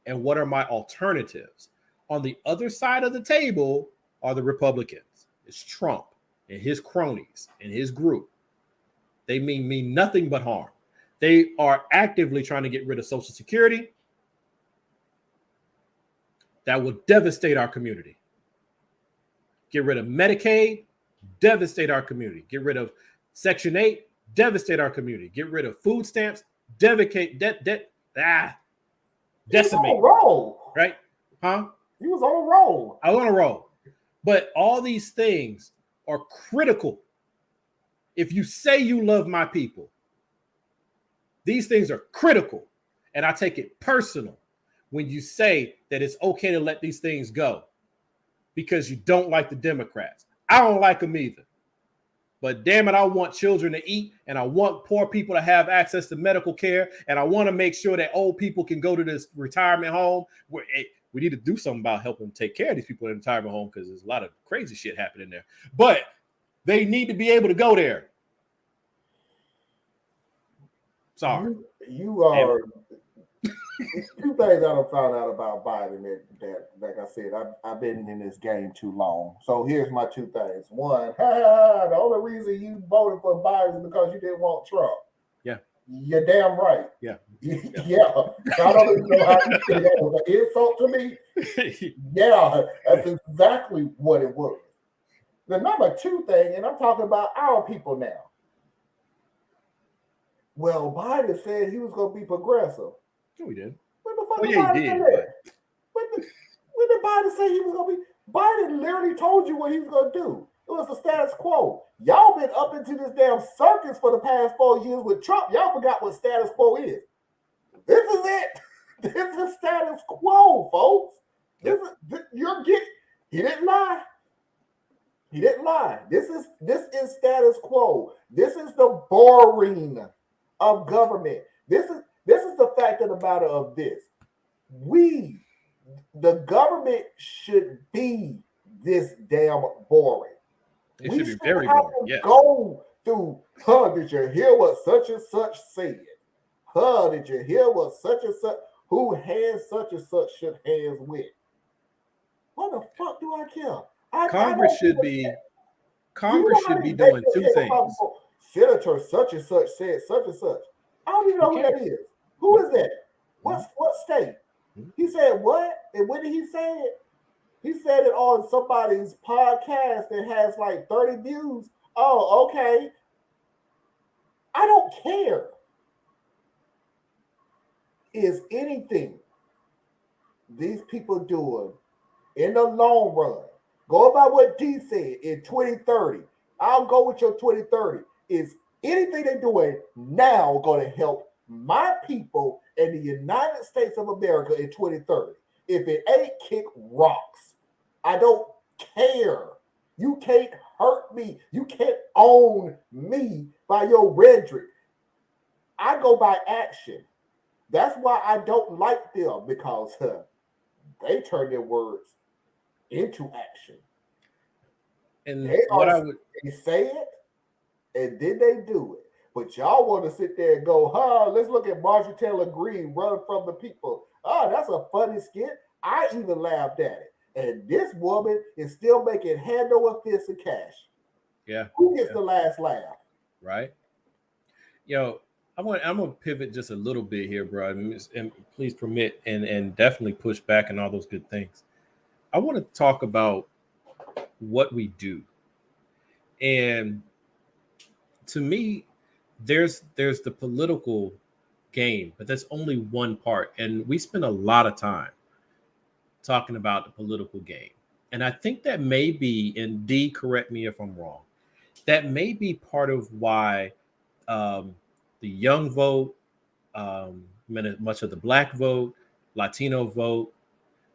And what are my alternatives? On the other side of the table are the Republicans. It's Trump and his cronies and his group. They mean nothing but harm. They are actively trying to get rid of Social Security. That will devastate our community. Get rid of Medicaid, devastate our community. Get rid of Section 8, devastate our community. Get rid of food stamps, decimate. Roll. Right? Huh? He was on a roll. I was on a roll. But all these things are critical. If you say you love my people, these things are critical. And I take it personal when you say that it's okay to let these things go because you don't like the Democrats. I don't like them either. But damn it, I want children to eat, and I want poor people to have access to medical care, and I want to make sure that old people can go to this retirement home. We need to do something about helping take care of these people in the retirement home because there's a lot of crazy shit happening there. But they need to be able to go there. Sorry. You are... Two things I done found out about Biden that like I said, I've been in this game too long. So here's my two things. One, the only reason you voted for Biden is because you didn't want Trump. Yeah. You're damn right. Yeah. Yeah. I don't even know how you say that was an insult to me. Yeah, that's exactly what it was. The number two thing, and I'm talking about our people now. Well, Biden said he was going to be progressive. No, he did. When the fuck well, did Biden he say did, that? When did Biden say he was going to be? Biden literally told you what he was going to do. It was the status quo. Y'all been up into this damn circus for the past 4 years with Trump. Y'all forgot what status quo is. This is it. This is status quo, folks. You're getting. He didn't lie. He didn't lie. This is status quo. This is the boring of government. This is the fact of the matter of this. The government should be this damn boring. It should be very boring. Yes. Go through, did you hear what such and such said? Did you hear what such and such, who hands such and such shook hands with? What the fuck do I care? Congress should be doing two things. Senator such and such said such and such. I don't even know who that is. Who is that? What state? He said what? And when did he say it? He said it on somebody's podcast that has like 30 views. Oh, okay. I don't care. Is anything these people doing in the long run? Go about what D said in 2030. I'll go with your 2030. Is anything they're doing now going to help my people in the United States of America in 2030? If it ain't, kick rocks. I don't care. You can't hurt me. You can't own me by your rhetoric. I go by action. That's why I don't like them, because they turn their words into action. And they say it, and then they do it. But y'all want to sit there and go, let's look at Marjorie Taylor Greene run from the people. That's a funny skit. I even laughed at it. And this woman is still making hand over fist of cash. Yeah. Who gets the last laugh? Right. Yo, I'm gonna pivot just a little bit here, bro. And please permit and definitely push back and all those good things. I want to talk about what we do. And to me, there's the political game, but that's only one part. And we spend a lot of time talking about the political game. And I think that may be, and D, correct me if I'm wrong, that may be part of why the young vote, much of the Black vote, Latino vote,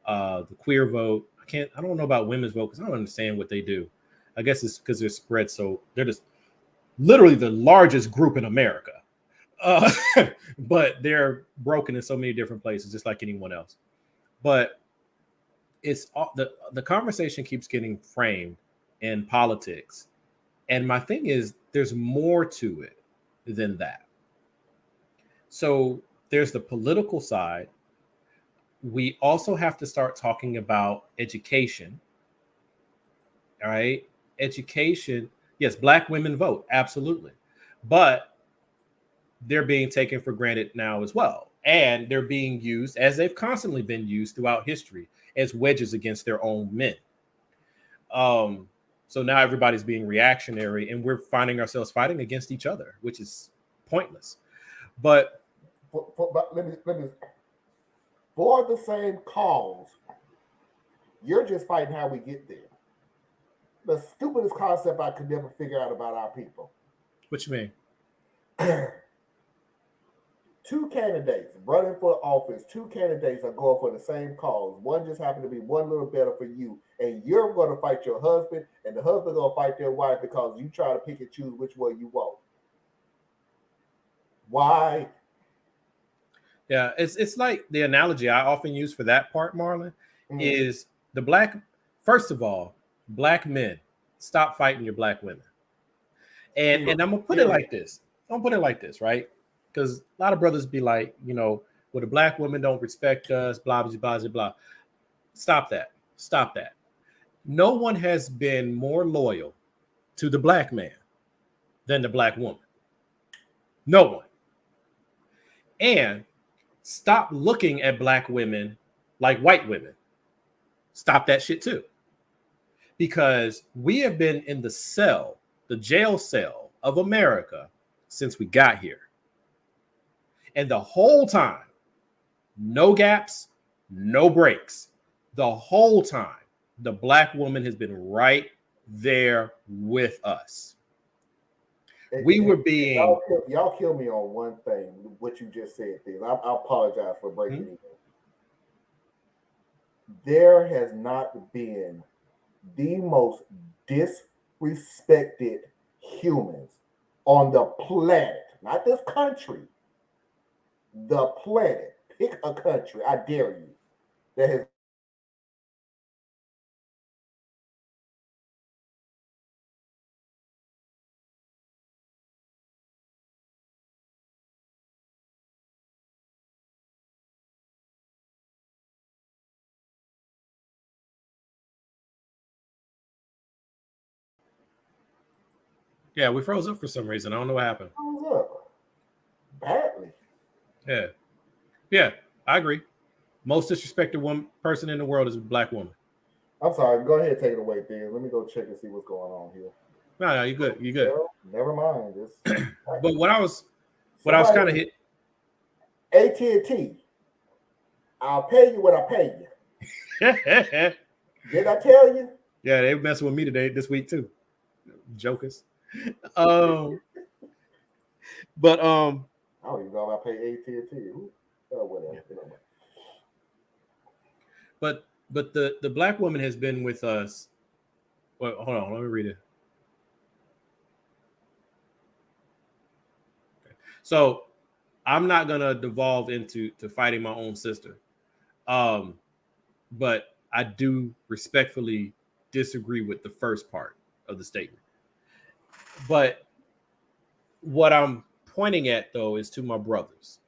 the queer vote, I don't know about women's vote because I don't understand what they do. I guess it's because they're spread, so they're just literally the largest group in America. Uh, but they're broken in so many different places, just like anyone else. But it's the conversation keeps getting framed in politics, and my thing is there's more to it than that. So there's the political side. We also have to start talking about education. All right, education. Yes, black women vote, absolutely, but they're being taken for granted now as well. And they're being used, as they've constantly been used throughout history, as wedges against their own men. So now everybody's being reactionary and we're finding ourselves fighting against each other, which is pointless. But but let me for the same cause, you're just fighting how we get there. The stupidest concept I could never figure out about our people. what you mean? Two candidates running for office, two candidates are going for the same cause. One just happened to be one little better for you, and you're going to fight your husband, and the husband going to fight their wife because you try to pick and choose which one you want. Why? Yeah, it's like the analogy I often use for that part, Marlon, is the black. First of all, black men, stop fighting your black women. And I'm gonna put it like this. I'm gonna put it like this, right? Because a lot of brothers be like, well, the black women don't respect us, blah blah blah blah blah. Stop that. Stop that. No one has been more loyal to the black man than the black woman. No one. And stop looking at black women like white women. Stop that shit too. Because we have been in the jail cell of America since we got here. And the whole time, no gaps, no breaks. The whole time, the black woman has been right there with us. We were being... Y'all kill me on one thing, what you just said there. I apologize for breaking it. There has not been the most disrespected humans on the planet, not this country, the planet. Pick a country, I dare you, that has Yeah, we froze up for some reason. I don't know what happened. froze up badly. Yeah, I agree. Most disrespected person in the world is a black woman. I'm sorry. Go ahead, take it away, Ben. Let me go check and see what's going on here. No, you're good. You're good. Well, never mind. But what I was kind of hit. AT&T. I'll pay you what I pay you. Did I tell you? Yeah, they were messing with me this week too. Jokers. But I don't even know if I pay AT&T. Whatever. But the black woman has been with us. Well, hold on, let me read it. Okay. So I'm not gonna devolve into fighting my own sister, but I do respectfully disagree with the first part of the statement. But what I'm pointing at though is to my brothers,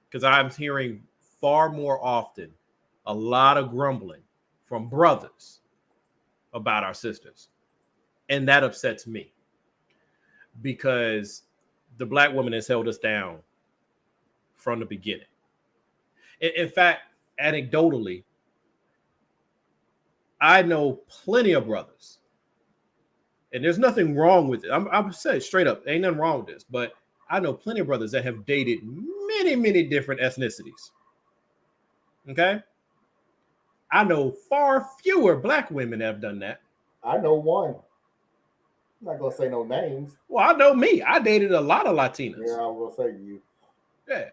because I'm hearing far more often a lot of grumbling from brothers about our sisters. And that upsets me because the black woman has held us down from the beginning. In fact, anecdotally, I know plenty of brothers, and there's nothing wrong with it. I'm saying straight up, ain't nothing wrong with this, but I know plenty of brothers that have dated many, many different ethnicities. Okay? I know far fewer black women that have done that. I know one. I'm not gonna say no names. Well, I know me. I dated a lot of Latinas. Yeah, I was gonna say you. Yeah.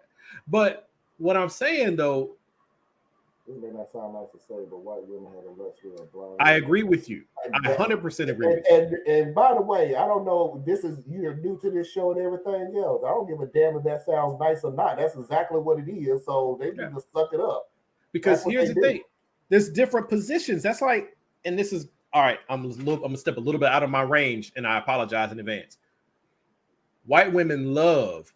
But what I'm saying though, This may not sound nice to say, but white women have a luxury of blonde I hair. agree with you. And I that- 100% agree with you. and by the way, I don't know. This is you're new to this show and everything else. I don't give a damn if that sounds nice or not. That's exactly what it is. So they Yeah. need to suck it up. Because That's what here's they the do. thing: there's different positions. That's like, and this is all right. I'm gonna step a little bit out of my range, and I apologize in advance. White women love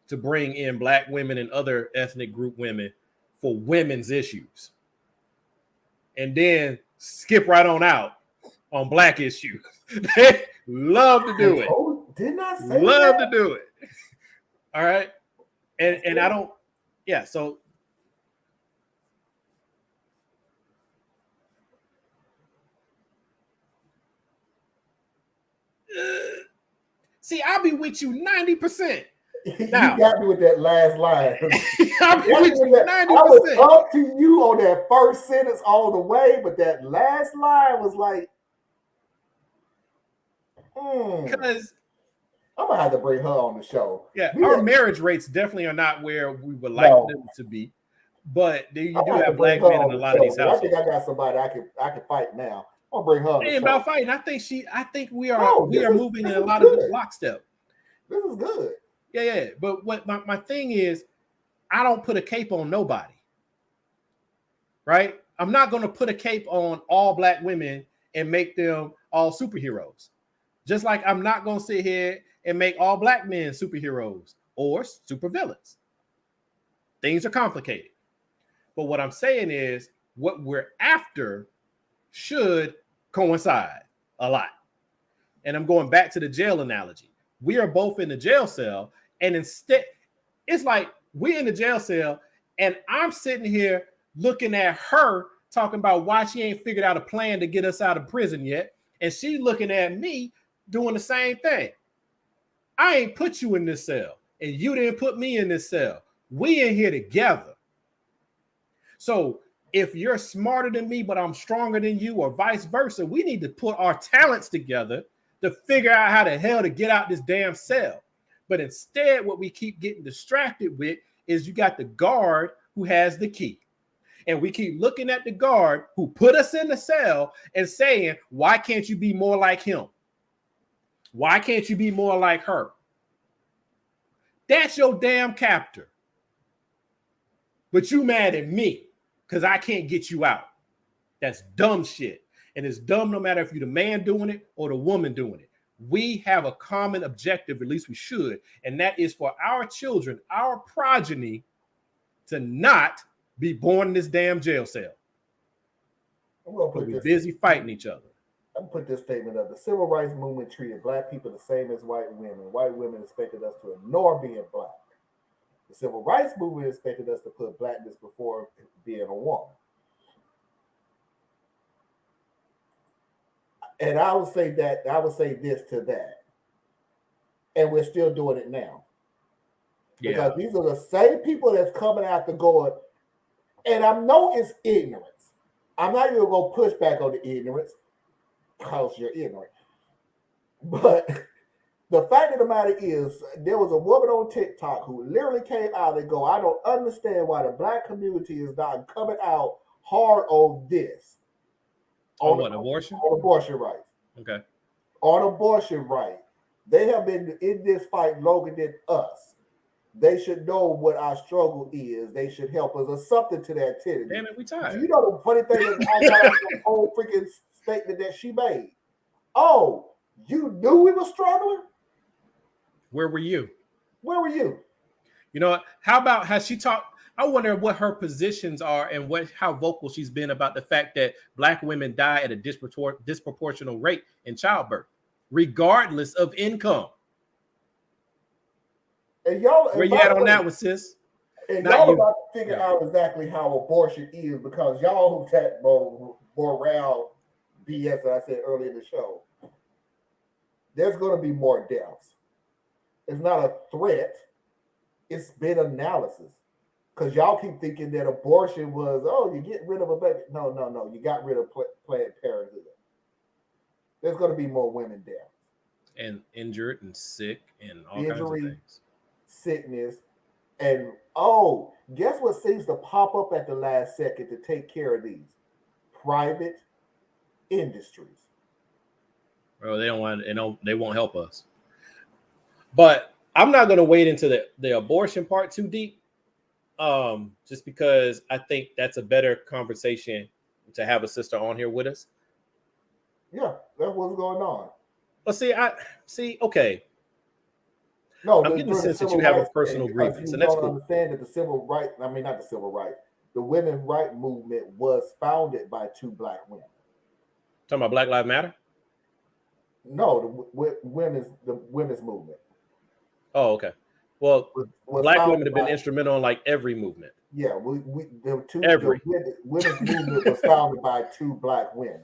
to bring in black women and other ethnic group women for women's issues, and then skip right on out on black issues. They love to do it. Oh, didn't I say Love that? to do it. All right, and I don't. Yeah, so see, I'll be with you 90%. You Now, got me with that last line. I'll be with you I was 90%. up to you on that first sentence all the way, but that last line was like, Because I'm gonna have to bring her on the show. yeah, our marriage rates definitely are not where we would like them to be, but you do have black men in a lot of these households. I think I got somebody I can fight now. I'll bring her on the Ain't show. about fighting. I think we are moving in a lot good. of lockstep. This is good. Yeah. But what my thing is, I don't put a cape on nobody. Right? I'm not going to put a cape on all black women and make them all superheroes. Just like I'm not going to sit here and make all black men superheroes or supervillains. Things are complicated. But what I'm saying is what we're after should coincide a lot. And I'm going back to the jail analogy. We are both in the jail cell, and instead, it's like we're in the jail cell, and I'm sitting here looking at her talking about why she ain't figured out a plan to get us out of prison yet, and she looking at me doing the same thing. I ain't put you in this cell, and you didn't put me in this cell. We in here together. So if you're smarter than me, but I'm stronger than you, or vice versa, we need to put our talents together to figure out how the hell to get out this damn cell. But instead, what we keep getting distracted with is you got the guard who has the key. And we keep looking at the guard who put us in the cell and saying, why can't you be more like him? Why can't you be more like her? That's your damn captor. But you mad at me because I can't get you out. That's dumb shit. And it's dumb no matter if you're the man doing it or the woman doing it. We have a common objective, at least we should, and that is for our children, our progeny, to not be born in this damn jail cell. We're busy fighting each other. I'm gonna put this statement up. The civil rights movement treated black people the same as white women. White women expected us to ignore being black. The civil rights movement expected us to put blackness before being a woman. And I would say this to that. And we're still doing it now. Because these are the same people that's coming out to going, and I know it's ignorance. I'm not even gonna push back on the ignorance because you're ignorant. But the fact of the matter is, there was a woman on TikTok who literally came out and go, I don't understand why the black community is not coming out hard on this. On what, abortion? On abortion rights. Okay. On abortion rights. They have been in this fight longer than us. They should know what our struggle is. They should help us or something to that titty. Damn it, we tired. You know the funny thing is I got the whole freaking statement that she made. Oh, you knew we were struggling? Where were you? Where were you? You know, how about has she talked? I wonder what her positions are and how vocal she's been about the fact that black women die at a disproportional rate in childbirth, regardless of income. And y'all, where you at on that one, sis? And y'all about to figure out exactly how abortion is because y'all who tap more around BS that I said earlier in the show. There's going to be more deaths. It's not a threat. It's been analysis. Because y'all keep thinking that abortion was, oh, you get rid of a baby. No. You got rid of Planned Parenthood. There's going to be more women deaths. And injured and sick and all kinds of things. Sickness. And oh, guess what seems to pop up at the last second to take care of these? Private industries. Bro, they don't want, they won't help us. But I'm not going to wade into the abortion part too deep, just because I think that's a better conversation to have a sister on here with us. Yeah, that's what's going on. But see, okay. No, I'm getting the during the sense that you civil have a rights thing, personal because grievance, you and that's don't cool. understand that the civil right, I mean, not the civil right, the women's right movement was founded by two black women. Talking about Black Lives Matter? No, the women's movement Oh, okay. Well, was black women founded have been by, instrumental in like every movement. yeah, the Every. women's movement was founded by two black women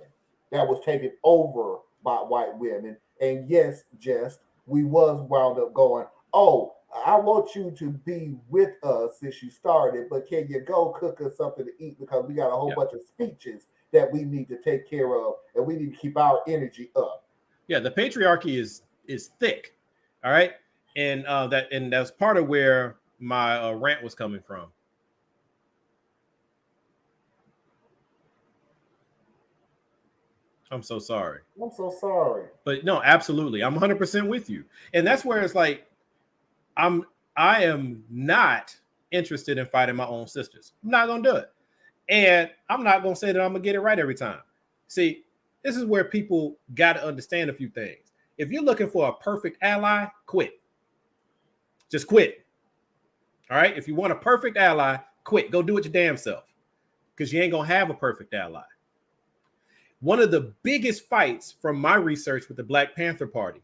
that was taken over by white women. And yes, just we was wound up going, oh, I want you to be with us since you started, but can you go cook us something to eat because we got a whole Yeah. bunch of speeches that we need to take care of, and we need to keep our energy up. Yeah, the patriarchy is thick. All right. And that's part of where my rant was coming from. I'm so sorry. I'm so sorry. But no, absolutely. I'm 100% with you. And that's where it's like I'm I am not interested in fighting my own sisters. I'm not going to do it. And I'm not going to say that I'm going to get it right every time. See, this is where people got to understand a few things. If you're looking for a perfect ally, quit. Just quit. All right? If you want a perfect ally, quit. Go do it your damn self, because you ain't going to have a perfect ally. One of the biggest fights from my research with the Black Panther Party,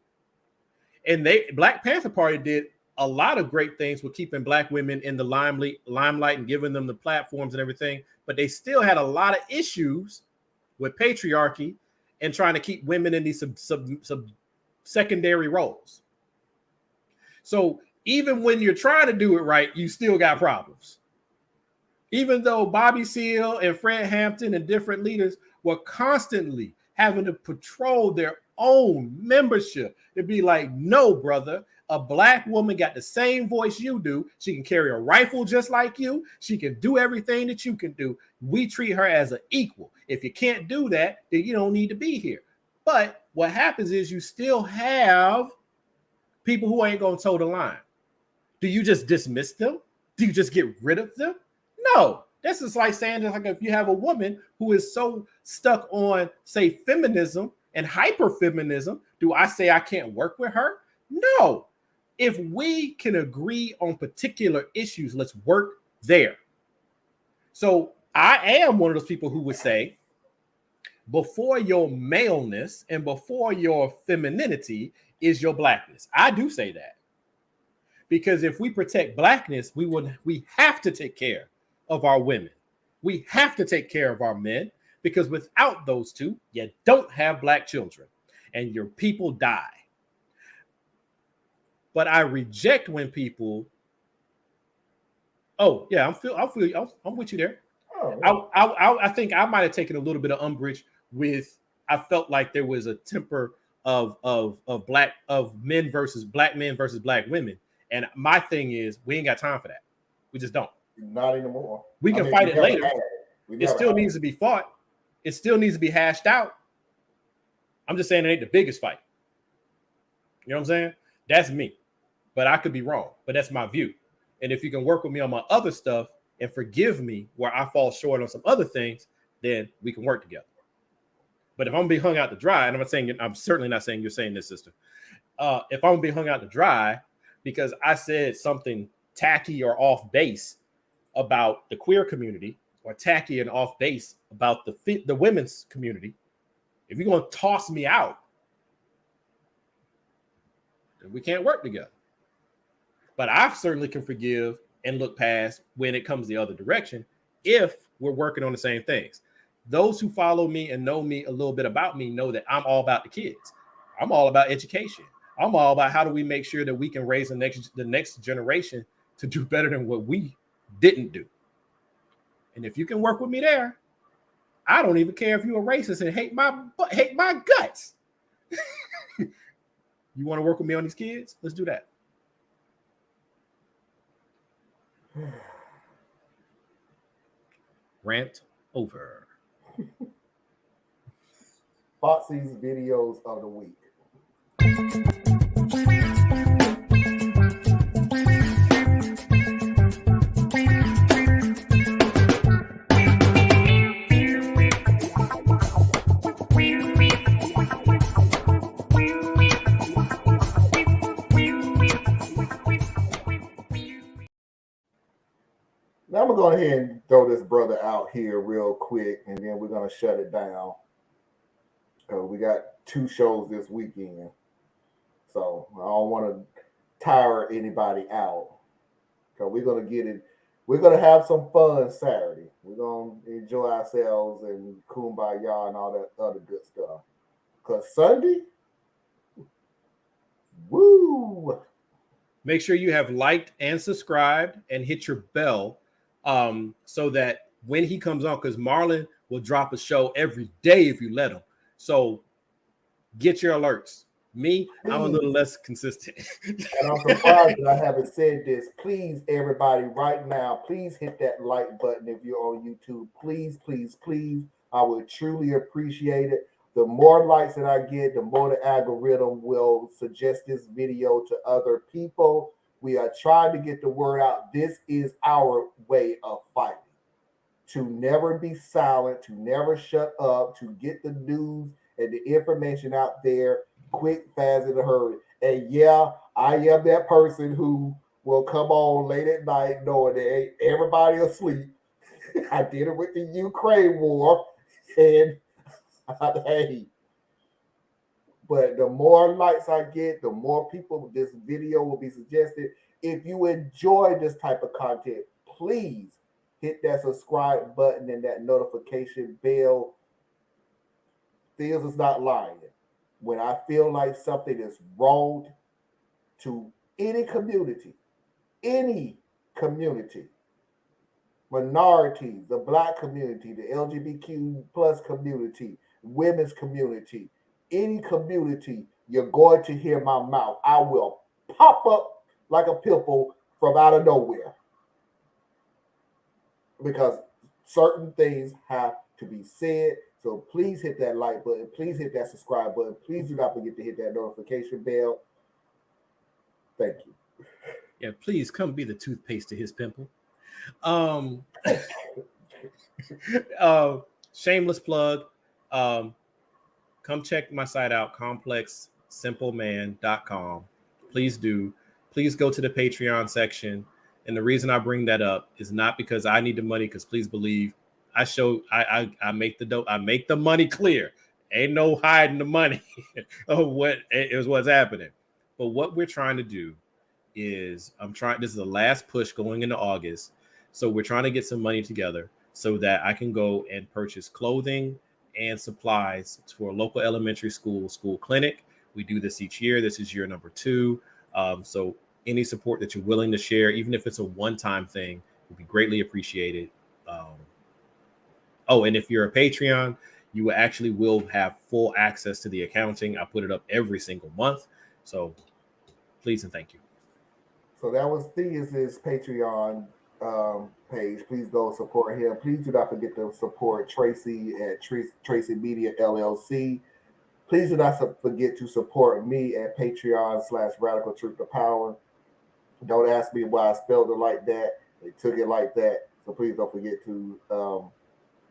and Black Panther Party did a lot of great things with keeping black women in the limelight and giving them the platforms and everything, but they still had a lot of issues with patriarchy and trying to keep women in these sub secondary roles. So even when you're trying to do it right, you still got problems. Even though Bobby Seale and Fred Hampton and different leaders were constantly having to patrol their own membership to be like, no, brother, a black woman got the same voice you do. She can carry a rifle just like you. She can do everything that you can do. We treat her as an equal. If you can't do that, then you don't need to be here. But what happens is you still have people who ain't going to toe the line. Do you just dismiss them? Do you just get rid of them? No. This is like saying, like, if you have a woman who is so stuck on, say, feminism and hyper-feminism, do I say I can't work with her? No. If we can agree on particular issues, let's work there. So I am one of those people who would say, before your maleness and before your femininity is your blackness. I do say that. Because if we protect blackness, we have to take care of our women. We have to take care of our men, because without those two, you don't have black children and your people die. But I reject when people, oh yeah, I'm with you there. Oh, I think I might have taken a little bit of umbrage with, I felt like there was a temper of men versus black women. And my thing is, we ain't got time for that. We just don't. not anymore. We can fight we it never later. had it. We It never still had needs to be fought. It still needs to be hashed out. I'm just saying it ain't the biggest fight. You know what I'm saying? That's me. But I could be wrong. But that's my view. And if you can work with me on my other stuff and forgive me where I fall short on some other things, then we can work together. But if I'm gonna be hung out to dry, and I'm certainly not saying you're saying this, sister. If I'm gonna be hung out to dry because I said something tacky or off base about the queer community, or tacky and off base about the women's community, if you're gonna toss me out, then we can't work together. But I certainly can forgive and look past when it comes the other direction if we're working on the same things. Those who follow me and know me a little bit about me know that I'm all about the kids. I'm all about education. I'm all about how do we make sure that we can raise the next generation to do better than what we didn't do. And if you can work with me there, I don't even care if you're a racist and hate my guts. You want to work with me on these kids? Let's do that. Rant over. Foxy's videos of the week. Now I'm gonna go ahead and throw this brother out here real quick, and then we're gonna shut it down. We got 2 shows this weekend, so I don't want to tire anybody out. So we're gonna get it. We're gonna have some fun Saturday. We're gonna enjoy ourselves and kumbaya and all that other good stuff. Cause Sunday, woo! Make sure you have liked and subscribed and hit your bell, so that when he comes on, because Marlon will drop a show every day if you let him. So get your alerts. Me, I'm a little less consistent. And I'm surprised that I haven't said this. Please, everybody, right now, please hit that like button if you're on YouTube. Please, please, please. I would truly appreciate it. The more likes that I get, the more the algorithm will suggest this video to other people. We are trying to get the word out. This is our way of fighting. To never be silent, to never shut up, to get the news and the information out there quick, fast, in a hurry. And yeah, I am that person who will come on late at night knowing that everybody asleep. I did it with the Ukraine war, and hey, but the more likes I get, the more people this video will be suggested. If you enjoy this type of content, please hit that subscribe button and that notification bell. Things is not lying. When I feel like something is wrong to any community, minorities, the Black community, the LGBTQ plus community, women's community, any community, you're going to hear my mouth. I will pop up like a pimple from out of nowhere. Because certain things have to be said. So please hit that like button. Please hit that subscribe button. Please do not forget to hit that notification bell. Thank you. Yeah, please come be the toothpaste to his pimple. Shameless plug. Come check my site out, complexsimpleman.com. Please do. Please go to the Patreon section. And the reason I bring that up is not because I need the money, because please believe I make the money clear. Ain't no hiding the money of what's happening. But what we're trying to do is this is the last push going into August. So we're trying to get some money together so that I can go and purchase clothing and supplies for a local elementary school clinic. We do this each year. This is year number 2. So any support that you're willing to share, even if it's a one-time thing, would be greatly appreciated. And if you're a Patreon, you actually will have full access to the accounting. I put it up every single month. So please and thank you. So that was Theus's Patreon page. Please go support him. Please do not forget to support Tracy at Tracy Media LLC. Please do not forget to support me at Patreon/Radical Truth to Power. Don't ask me why I spelled it like that. They took it like that. So please don't forget to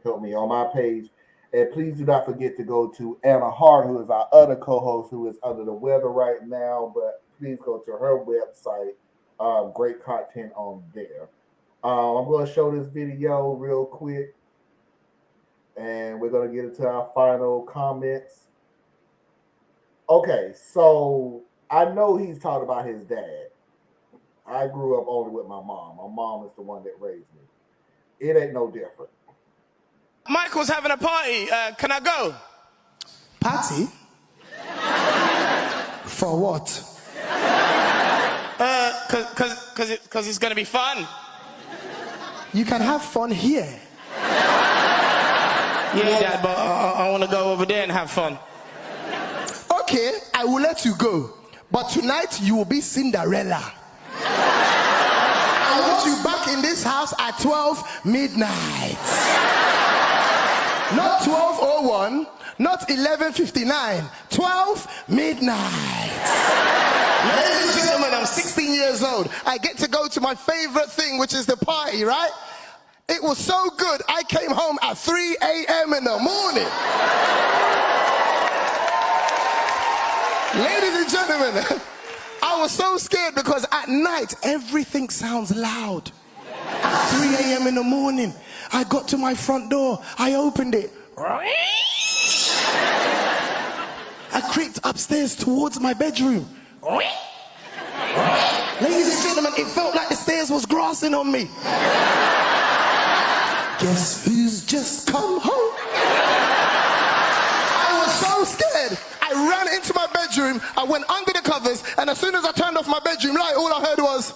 help me on my page. And please do not forget to go to Anna Hart, who is our other co-host, who is under the weather right now. But please go to her website. Great content on there. I'm going to show this video real quick. And we're going to get into our final comments. Okay, so I know he's talking about his dad. I grew up only with my mom. My mom is the one that raised me. It ain't no different. Michael's having a party. Can I go? Party? For what? Cause it's gonna be fun. You can have fun here. Yeah, Dad, but I want to go over there and have fun. Okay, I will let you go. But tonight you will be Cinderella. I want you back in this house at 12 midnight. Not 12:01, not 11:59, 12 midnight. Ladies and gentlemen, I'm 16 years old. I get to go to my favorite thing, which is the party, right? It was so good, I came home at 3 a.m. in the morning. Ladies and gentlemen, I was so scared because at night, everything sounds loud. At 3 a.m. in the morning, I got to my front door, I opened it. I creeped upstairs towards my bedroom. Ladies and gentlemen, it felt like the stairs was grassing on me. Guess who's just come home? I was so scared. I ran into my bedroom, I went under the covers, and as soon as I turned off my bedroom light, all I heard was,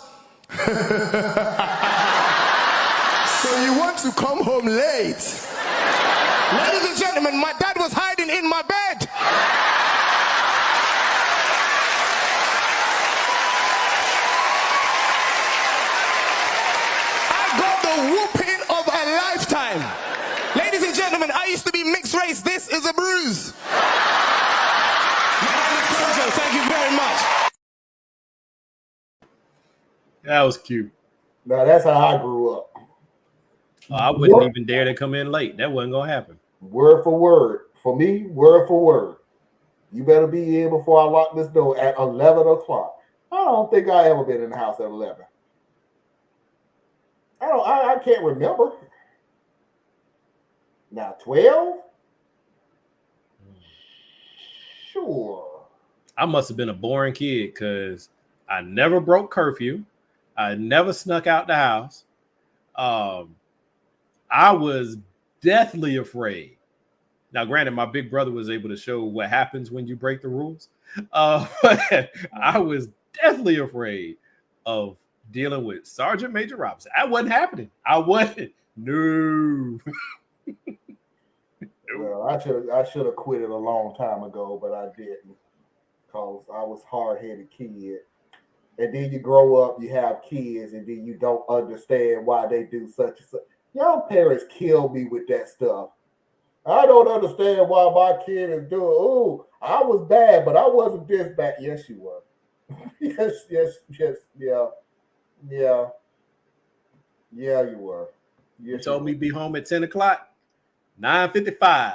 so you want to come home late? Ladies and gentlemen, my dad was hiding in my bed. I got the whooping of a lifetime. Ladies and gentlemen, I used to be mixed race. This is a bruise. Thank you very much. That was cute. Now that's how I grew up. I wouldn't even dare to come in late. That wasn't gonna happen. Word for word. For me, word for word. You better be in before I lock this door at 11 o'clock. I don't think I ever been in the house at 11. I can't remember. Now 12? Sure. I must have been a boring kid because I never broke curfew. I never snuck out the house. I was deathly afraid. Now, granted, my big brother was able to show what happens when you break the rules. But I was deathly afraid of dealing with Sergeant Major Robinson. That wasn't happening. I wasn't. No. Well, I should have quit it a long time ago, but I didn't because I was hard-headed kid. And then you grow up, you have kids, and then you don't understand why they do such and such. Young parents kill me with that stuff. I don't understand why my kid is doing. Oh, I was bad, but I wasn't this bad. Yes, you were. yes, yeah, you were. Yes, You told me be home at 10 o'clock, 9:55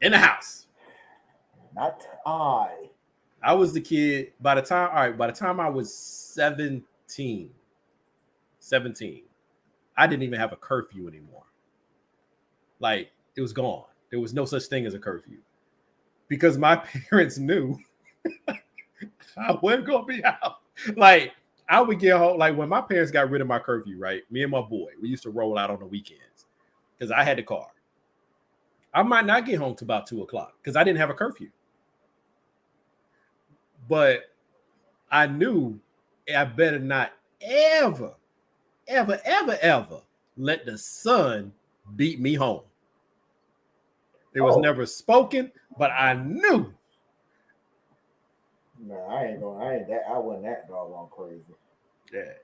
in the house. Not I. I was the kid by the time I was 17, I didn't even have a curfew anymore. Like, it was gone. There was no such thing as a curfew because my parents knew I wasn't going to be out. Like, I would get home. Like, when my parents got rid of my curfew, right? Me and my boy, we used to roll out on the weekends because I had the car. I might not get home till about 2 o'clock because I didn't have a curfew. But I knew I better not ever let the sun beat me home. It was never spoken, but I knew. No, I wasn't that doggone crazy. Yeah.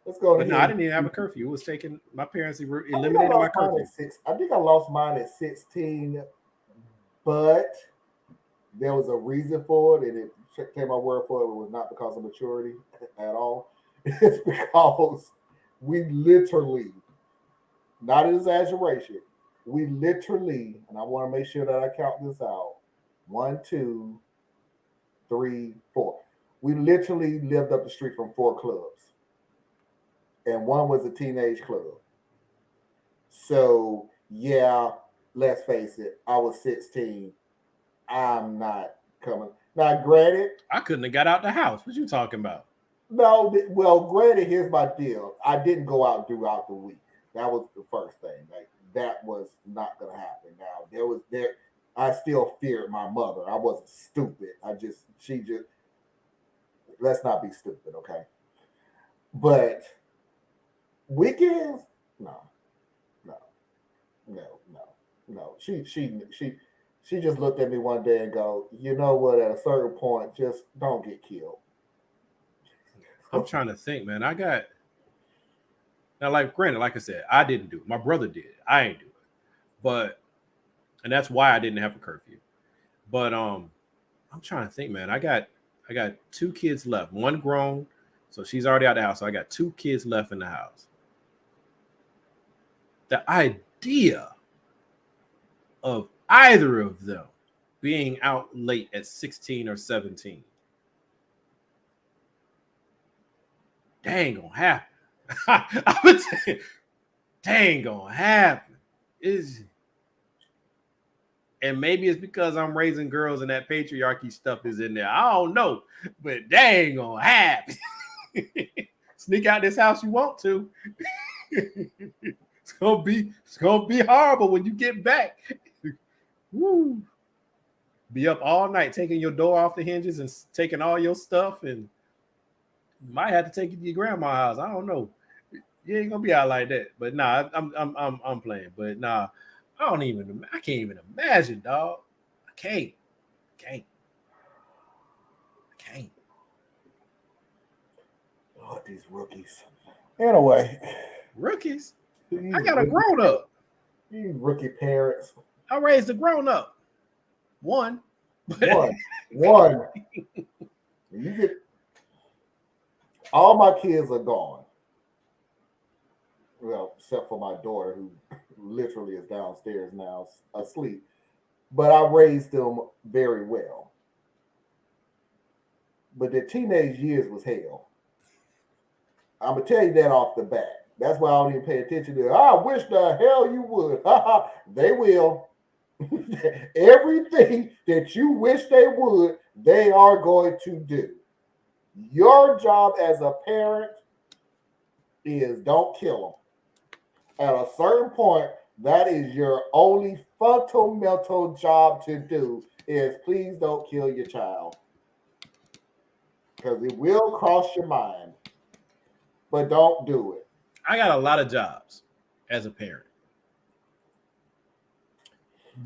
Let's go. But no, I didn't even have a curfew. It was taken. My parents eliminated my curfew. I think I lost mine at 16, but there was a reason for it, and it take my word for it. It was not because of maturity at all. It's because we literally, not an exaggeration, we literally, and I want to make sure that I count this out. 1, 2, 3, 4. We literally lived up the street from 4 clubs. And one was a teenage club. So, yeah, let's face it, I was 16. I'm not coming. Now, granted, I couldn't have got out the house. What you talking about? No, well, granted, here's my deal. I didn't go out throughout the week. That was the first thing. Like, that was not gonna happen. Now, I still feared my mother. I wasn't stupid. Let's not be stupid, okay? But weekends, no. She just looked at me one day and go, you know what? At a certain point, just don't get killed. I'm trying to think, man. I got now, like granted, like I said, I didn't do it. My brother did it. I ain't do it. But and that's why I didn't have a curfew. But I'm trying to think, man. I got 2 kids left. One grown, so she's already out of the house. So I got 2 kids left in the house. The idea of either of them being out late at 16 or 17, dang gonna happen. I would say, dang gonna happen. And maybe it's because I'm raising girls and that patriarchy stuff is in there. I don't know, but dang gonna happen. Sneak out this house you want to. It's gonna be horrible when you get back. Woo. Be up all night taking your door off the hinges and taking all your stuff, and you might have to take it to your grandma's house. I don't know. You ain't gonna be out like that. But nah, I'm playing. But nah, I can't even imagine, dog. I can't. Oh, these rookies. Anyway. Rookies? I got a grown up. These rookie parents. I raised a grown up. One. One. You get all my kids are gone. Well, except for my daughter, who literally is downstairs now asleep. But I raised them very well. But their teenage years was hell. I'm going to tell you that off the bat. That's why I don't even pay attention to it. I wish the hell you would. They will. Everything that you wish they would, they are going to do. Your job as a parent is don't kill them. At a certain point, that is your only fundamental job to do is please don't kill your child. Because it will cross your mind. But don't do it. I got a lot of jobs as a parent.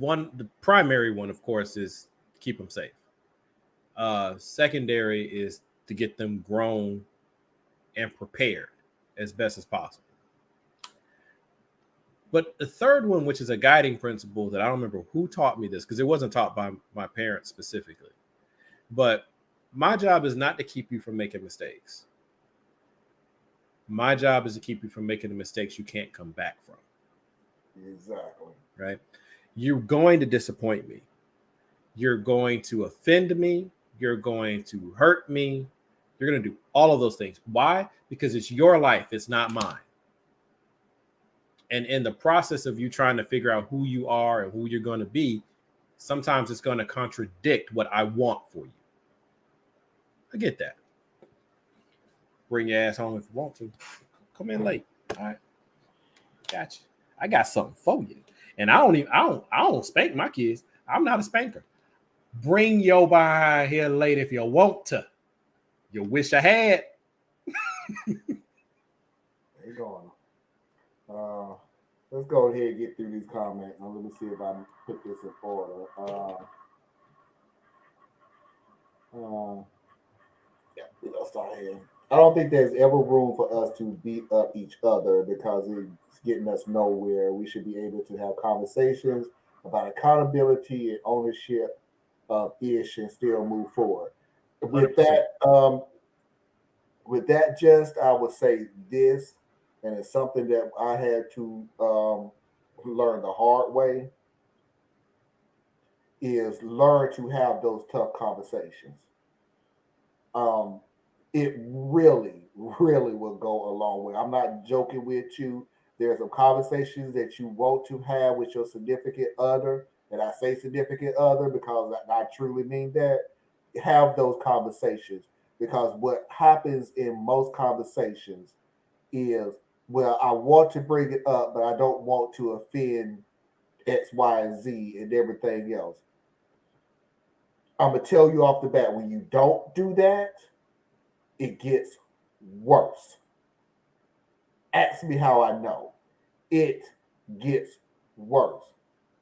The primary one, of course, is keep them safe. Secondary is to get them grown and prepared as best as possible. But the third one, which is a guiding principle that I don't remember who taught me this, because it wasn't taught by my parents specifically. But my job is not to keep you from making mistakes. My job is to keep you from making the mistakes you can't come back from. Exactly. Right? You're going to disappoint me. You're going to offend me. You're going to hurt me. You're going to do all of those things. Why? Because it's your life. It's not mine. And in the process of you trying to figure out who you are and who you're going to be, sometimes it's going to contradict what I want for you. I get that. Bring your ass home if you want to. Come in late. All right. Gotcha. I got something for you. And I don't spank my kids. I'm not a spanker. Bring your behind here late if you want to. You wish I had. They going. Let's go ahead and get through these comments. Now, let me see if I can put this in order. Yeah, we're gonna start here. I don't think there's ever room for us to beat up each other because it's getting us nowhere. We should be able to have conversations about accountability and ownership of ish and still move forward. 100%. With that, just I would say this, and it's something that I had to learn the hard way, is learn to have those tough conversations. It really, really will go a long way. I'm not joking with you. There's some conversations that you want to have with your significant other, and I say significant other because I truly mean that. Have those conversations because what happens in most conversations is, well, I want to bring it up, but I don't want to offend X, Y, and Z and everything else. I'm going to tell you off the bat, when you don't do that, it gets worse. Ask me how I know. It gets worse.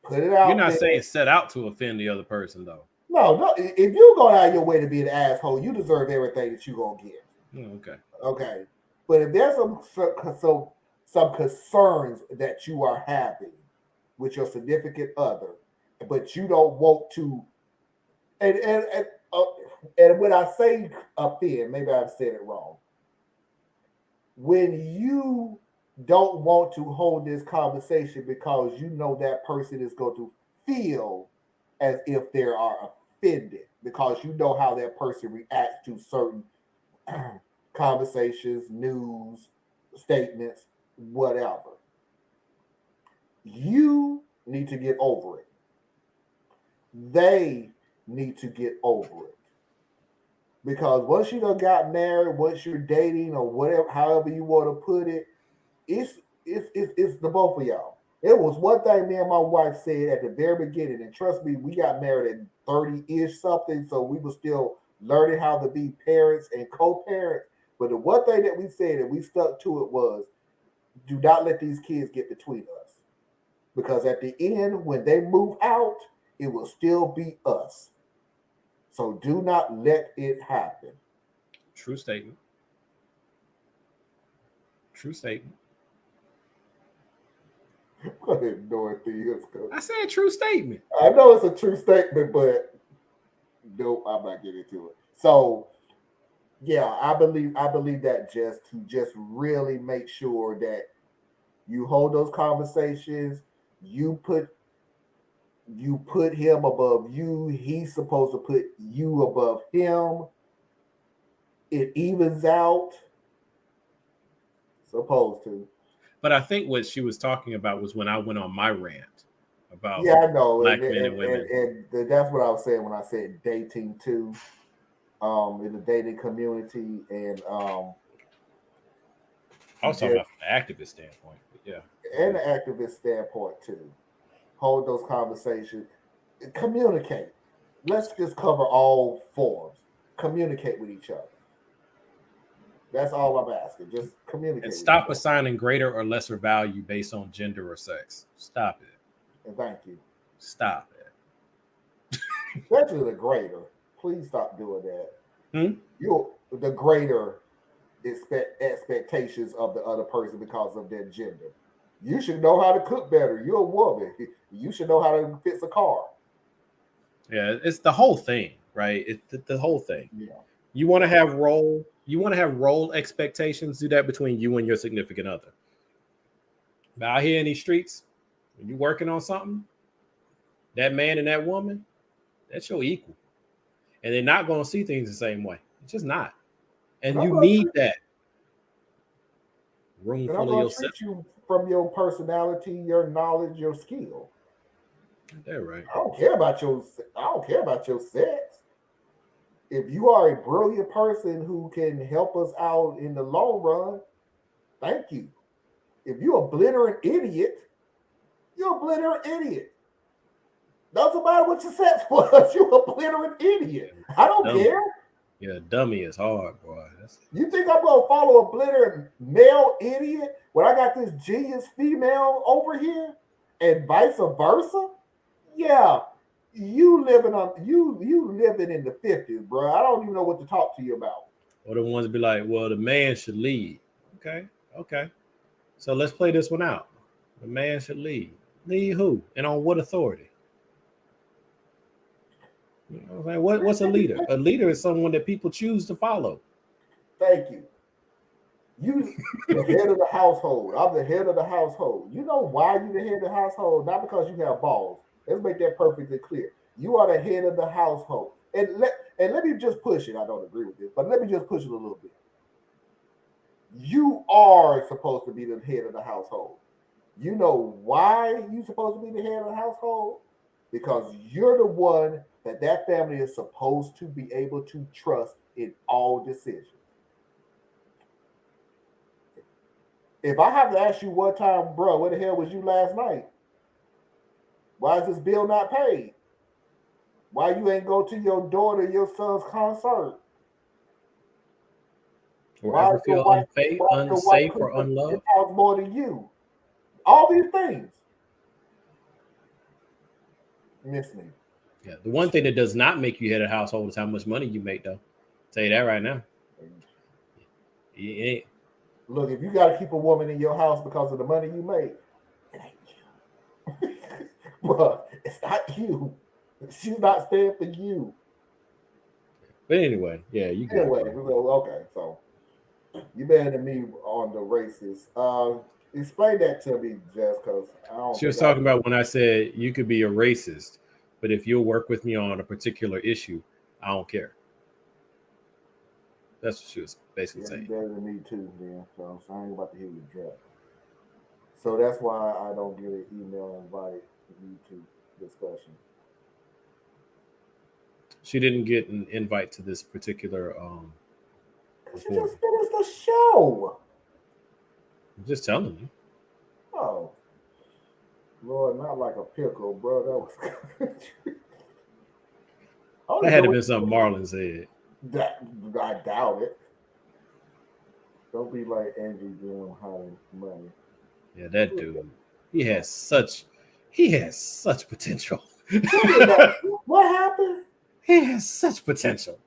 Put it out. You're not saying set out to offend the other person, though. No. If you're going out of your way to be an asshole, you deserve everything that you're going to get. Okay. Okay, but if there's some concerns that you are having with your significant other, but you don't want to, and when I say offend, maybe I've said it wrong. When you don't want to hold this conversation because you know that person is going to feel as if they are offended because you know how that person reacts to certain conversations, news, statements, whatever. You need to get over it. They need to get over it. Because once you done got married, once you're dating or whatever, however you want to put it, it's the both of y'all. It was one thing me and my wife said at the very beginning, and trust me, we got married at 30-ish something, so we were still learning how to be parents and co-parents. But the one thing that we said and we stuck to it was do not let these kids get between us. Because at the end, when they move out, it will still be us. So do not let it happen. True statement. True statement. Go ahead, Dorothy. I said true statement. I know it's a true statement, but nope, I'm not getting to it. So yeah, I believe that just really make sure that you hold those conversations. You put you put him above you. He's supposed to put you above him. It evens out. Supposed to. But I think what she was talking about was when I went on my rant about Yeah, I know, and black men and, and and, women. and that's what I was saying when I said dating too. In the dating community, and I was talking just about from the activist standpoint. But yeah. Go and ahead. the activist standpoint too. Hold those conversations. Communicate. Let's just cover all forms. Communicate with each other. That's all I'm asking. Just And communicate with each stop other. assigning greater or lesser value based on gender or sex. Stop it. And thank you. Stop it. Especially the greater. Please stop doing that. Hmm? You the greater expectations of the other person because of their gender. You should know how to cook better. You're a woman. You should know how to fix a car. Yeah, it's the whole thing, right? The whole thing. Yeah. You want to have role. You want to have role expectations. Do that between you and your significant other. But out here in these streets, when you're working on something, that man and that woman, that's your equal, and they're not going to see things the same way. It's just not, And and I'm you gonna need treat that room and I'm full of gonna yourself. treat you from your personality, your knowledge, your skill. They're right. I don't care about your I don't care about your sex. If you are a brilliant person who can help us out in the long run, thank you. If you're a blithering idiot, you're a blithering idiot. Doesn't matter what your sex was, you're a blithering idiot. I don't Dummy. care. Yeah, dummy is hard, boy. You think I'm gonna follow a blithering male idiot when I got this genius female over here, and vice versa? Yeah, you living in the 50s, bro. I don't even know what to talk to you about. Or the ones be like, well, the man should lead. Okay, okay. So let's play this one out. The man should lead. Lead who? And on what authority? You know what I'm saying? What's a leader? A leader is someone that people choose to follow. Thank you. You the head of the household. I'm the head of the household. You know why you the head of the household? Not because you have balls. Let's make that perfectly clear. You are the head of the household. And let me just push it. I don't agree with this, but let me just push it a little bit. You are supposed to be the head of the household. You know why you're supposed to be the head of the household? Because you're the one that family is supposed to be able to trust in all decisions. If I have to ask you one time, bro, where the hell was you last night? Why is this bill not paid? Why you ain't go to your daughter, your son's concert? Or Why ever your feel wife, why your wife unsafe cooks or up your unloved? house more than you? All these things. Miss me. Yeah. The one thing that does not make you head of household is how much money you make, though. Tell you that right now. He ain't. Look, if you got to keep a woman in your house because of the money you make, it ain't you. Bruh, it's not you. She's not staying for you. But anyway, yeah, you got Anyway, it. okay, so you better than me on the racist. Explain that to me, Jess, because I don't She was think I talking about when I said you could be a racist, but if you'll work with me on a particular issue, I don't care. That's what she was basically yeah, you saying. better than me too, man. So I ain't about to hear you drop. So that's why I don't get an email invite you to discussion. She didn't get an invite to this particular Cause you recording. just finished the show. I'm just telling you. Oh, Lord, not like a pickle, bro. That was I don't That even had know to what been something Marlon said. that I doubt it. Don't be like Andrew Jim hiding money. Yeah, that dude. He has such he has such potential. Tell me about what happened. He has such potential.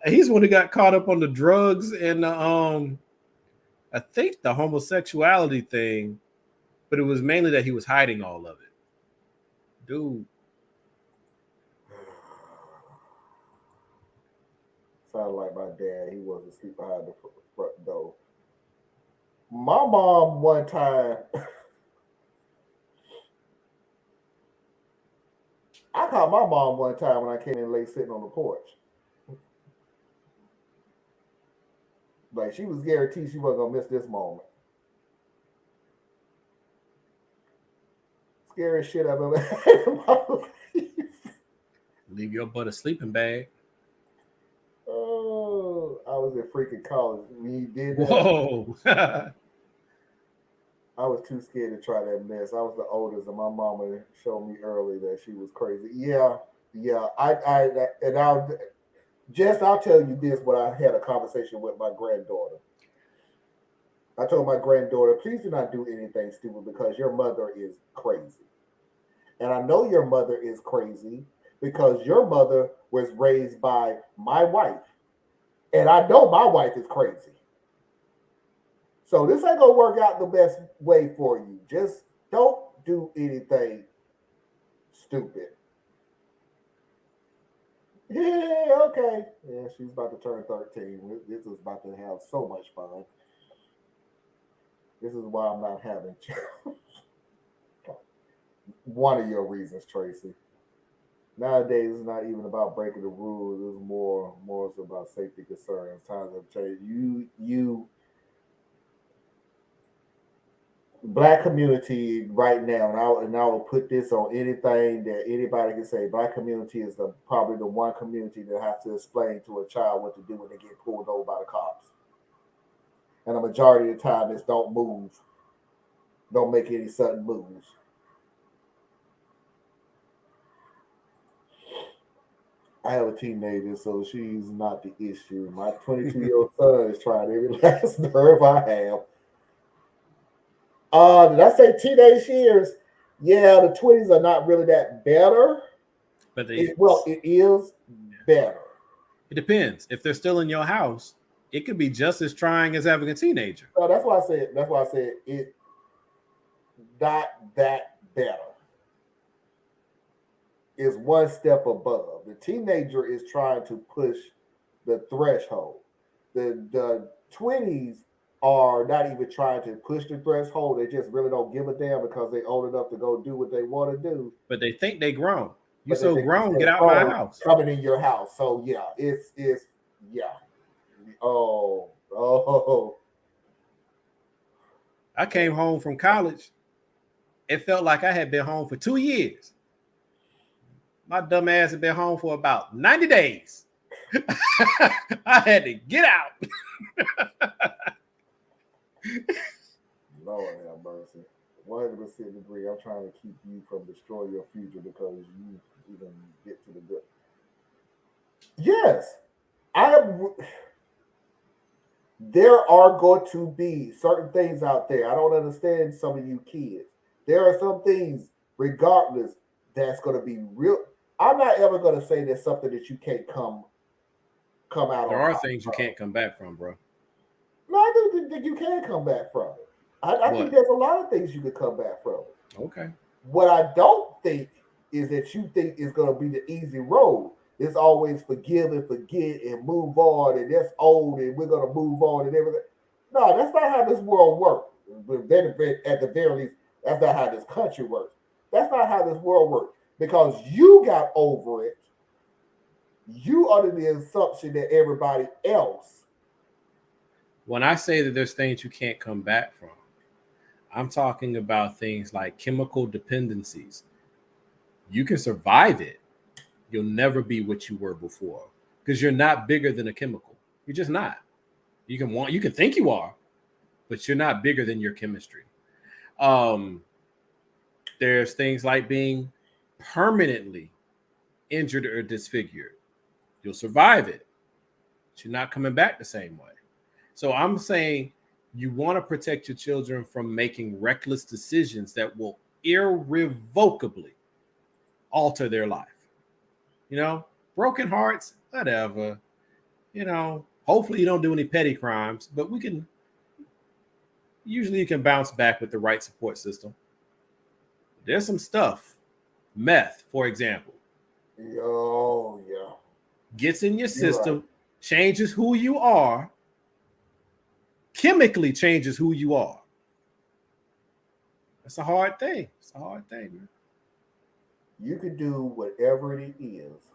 He's one who got caught up on the drugs and I think the homosexuality thing, but it was mainly that he was hiding all of it. Dude, Sounded like my dad. He wasn't asleep behind the front door. My mom one time, I caught my mom one time when I came in late sitting on the porch. Like she was guaranteed she wasn't gonna miss this moment. Scariest shit I've ever had in my life. leave your butt a sleeping bag. Oh, I was in freaking college when he did that. Whoa. I was too scared to try that mess. I was the oldest, and my mama showed me early that she was crazy. Yeah, yeah. And I'll tell you this. When I had a conversation with my granddaughter, I told my granddaughter, please do not do anything stupid because your mother is crazy. And I know your mother is crazy because your mother was raised by my wife. And I know my wife is crazy. So this ain't gonna work out the best way for you. Just don't do anything stupid. Yeah, okay. Yeah, she's about to turn 13. This is about to have so much fun. This is why I'm not having one of your reasons, Tracy. Nowadays, it's not even about breaking the rules. It's more so about safety concerns. Times have changed. Black community right now, and I will put this on anything that anybody can say. Black community is probably the one community that has to explain to a child what to do when they get pulled over by the cops. And the majority of the time, is don't move, don't make any sudden moves. I have a teenager, so she's not the issue. My 22-year-old son is trying every last nerve I have. Did I say teenage years? Yeah, the 20s are not really that better. But they It is better. it depends. If they're still in your house, it could be just as trying as having a teenager. So that's why I said. That's why I said it. Not that better. Is one step above. The teenager is trying to push the threshold. The 20s are not even trying to push the threshold. They just really don't give a damn because they're old enough to go do what they want to do. But they think they grown. You But they so think grown, it's get out my wrong house. coming in your house. So yeah, it's yeah. Oh. I came home from college. It felt like I had been home for 2 years. My dumb ass had been home for about 90 days. I had to get out. Lord have mercy. 100% agree. I'm trying to keep you from destroying your future because you even get to the good. Yes, I am. There are going to be certain things out there. I don't understand some of you kids. There are some things, regardless, that's going to be real. I'm not ever going to say there's something that you can't come out There on are top things you of. can't come back from, bro. No, even think you can come back from it. I think What? there's a lot of things you could come back from it. Okay. What I don't think is that you think is going to be the easy road. It's always forgive and forget and move on, and that's old, and we're going to move on and everything. No, that's not how this world works. At the very least, that's not how this country works. That's not how this world works. Because you got over it, you under the assumption that everybody else. When I say that there's things you can't come back from, I'm talking about things like chemical dependencies. You can survive it. You'll never be what you were before because you're not bigger than a chemical. You're just not. You can think you are, but you're not bigger than your chemistry. There's things like being permanently injured or disfigured. You'll survive it, but you're not coming back the same way. So I'm saying you want to protect your children from making reckless decisions that will irrevocably alter their life. Broken hearts, whatever. Hopefully you don't do any petty crimes, but usually you can bounce back with the right support system. There's some stuff, meth, for example. Oh, yeah. Gets in your system, changes who you are, chemically changes who you are. That's a hard thing. It's a hard thing, man. You can do whatever it is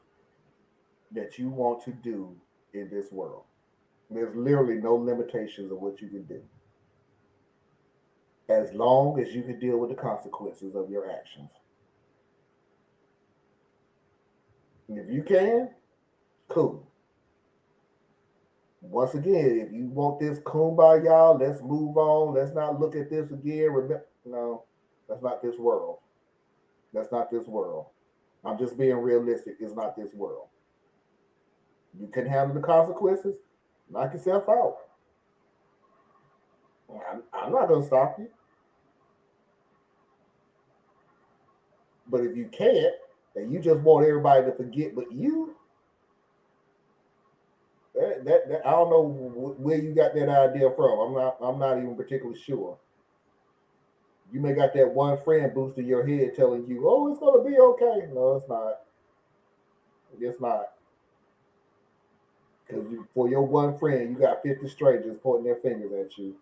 that you want to do in this world. There's literally no limitations of what you can do. As long as you can deal with the consequences of your actions. And if you can, cool. Once again, if you want this kumbaya, let's move on. Let's not look at this again. No, that's not this world. That's not this world. I'm just being realistic. It's not this world. You can handle the consequences, knock yourself out. I'm not going to stop you. But if you can't, and you just want everybody to forget but you, that I don't know where you got that idea from. I'm not even particularly sure. You may got that one friend boosting your head telling you, oh, it's going to be okay. No, it's not. It's not. Because for your one friend, you got 50 strangers pointing their fingers at you.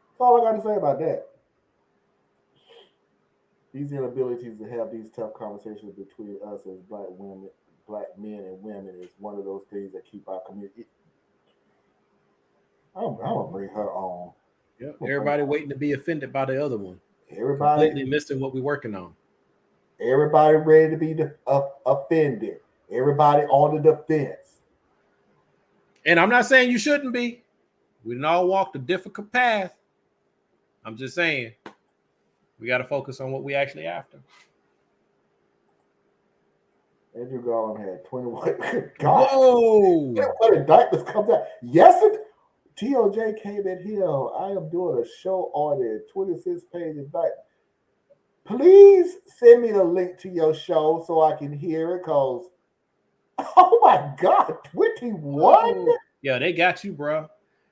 That's all I got to say about that. These inabilities to have these tough conversations between us as black men and women is one of those things that keep our community. I'm gonna bring her on. Yeah, everybody waiting to be offended by the other one. Everybody completely missing what we're working on. Everybody ready to be offended. Everybody on the defense. And I'm not saying you shouldn't be. We didn't all walk the difficult path. I'm just saying we got to focus on what we actually after. Andrew Garland had 21. God, whoa! What indictments come down? Yesterday, TOJ came in here. I am doing a show on it. 26-page indictment. Please send me the link to your show so I can hear it. Cause, oh my God, 21. Whoa. Yeah, they got you, bro.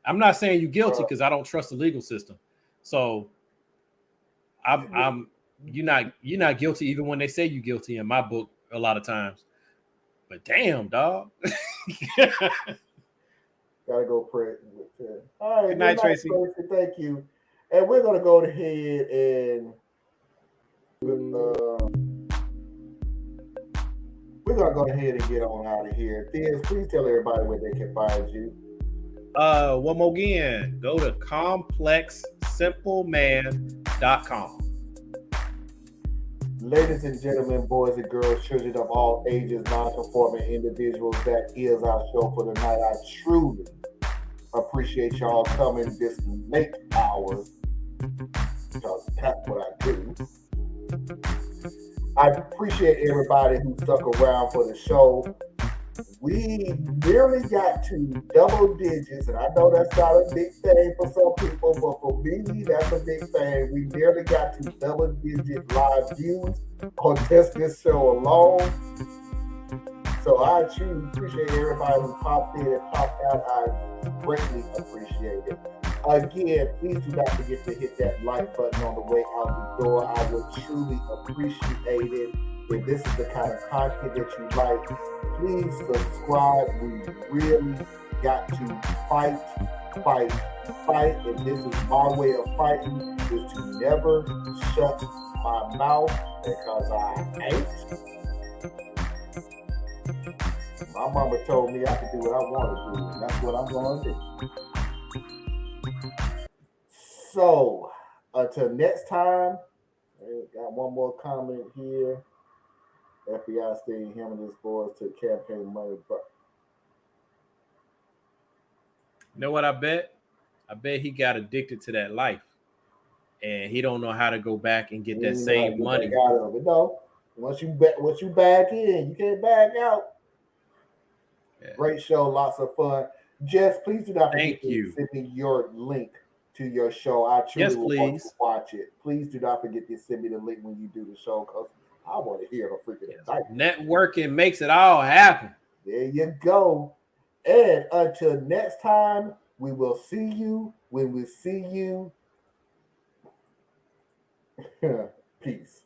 I'm not saying you guilty because I don't trust the legal system. So, you're not guilty even when they say you guilty in my book a lot of times. But damn, dog. Gotta go pray. All right, good night, Tracy. Thank you. And we're gonna go ahead and we're gonna go ahead and get on out of here. Thiz, please tell everybody where they can find you. One more again. Go to complexsimpleman.com. Ladies and gentlemen, boys and girls, children of all ages, non-conforming individuals, that is our show for the night. I truly appreciate y'all coming this late hour because that's what I do. I appreciate everybody who stuck around for the show. We nearly got to double digits, and I know that's not a big thing for some people, but for me, that's a big thing. We nearly got to double digit live views on just this show alone. So I truly appreciate everybody who popped in and popped out. I greatly appreciate it. Again, please do not forget to hit that like button on the way out the door. I would truly appreciate it. If this is the kind of content that you like, please subscribe. We really got to fight. And this is my way of fighting, is to never shut my mouth because I ain't. My mama told me I could do what I want to do, and that's what I'm going to do. So, until next time, got one more comment here. FBI stating him and his boys took campaign money. But You know what I bet? I bet he got addicted to that life, and he don't know how to go back and get that same money. Out of it. No, once you back in, you can't back out. Yeah. Great show, lots of fun. Jess, please do not forget to send me your link to your show. I truly want to watch it. Please do not forget to send me the link when you do the show, because I want to hear the freaking networking makes it all happen. There you go. And until next time, we will see you when we see you. Peace.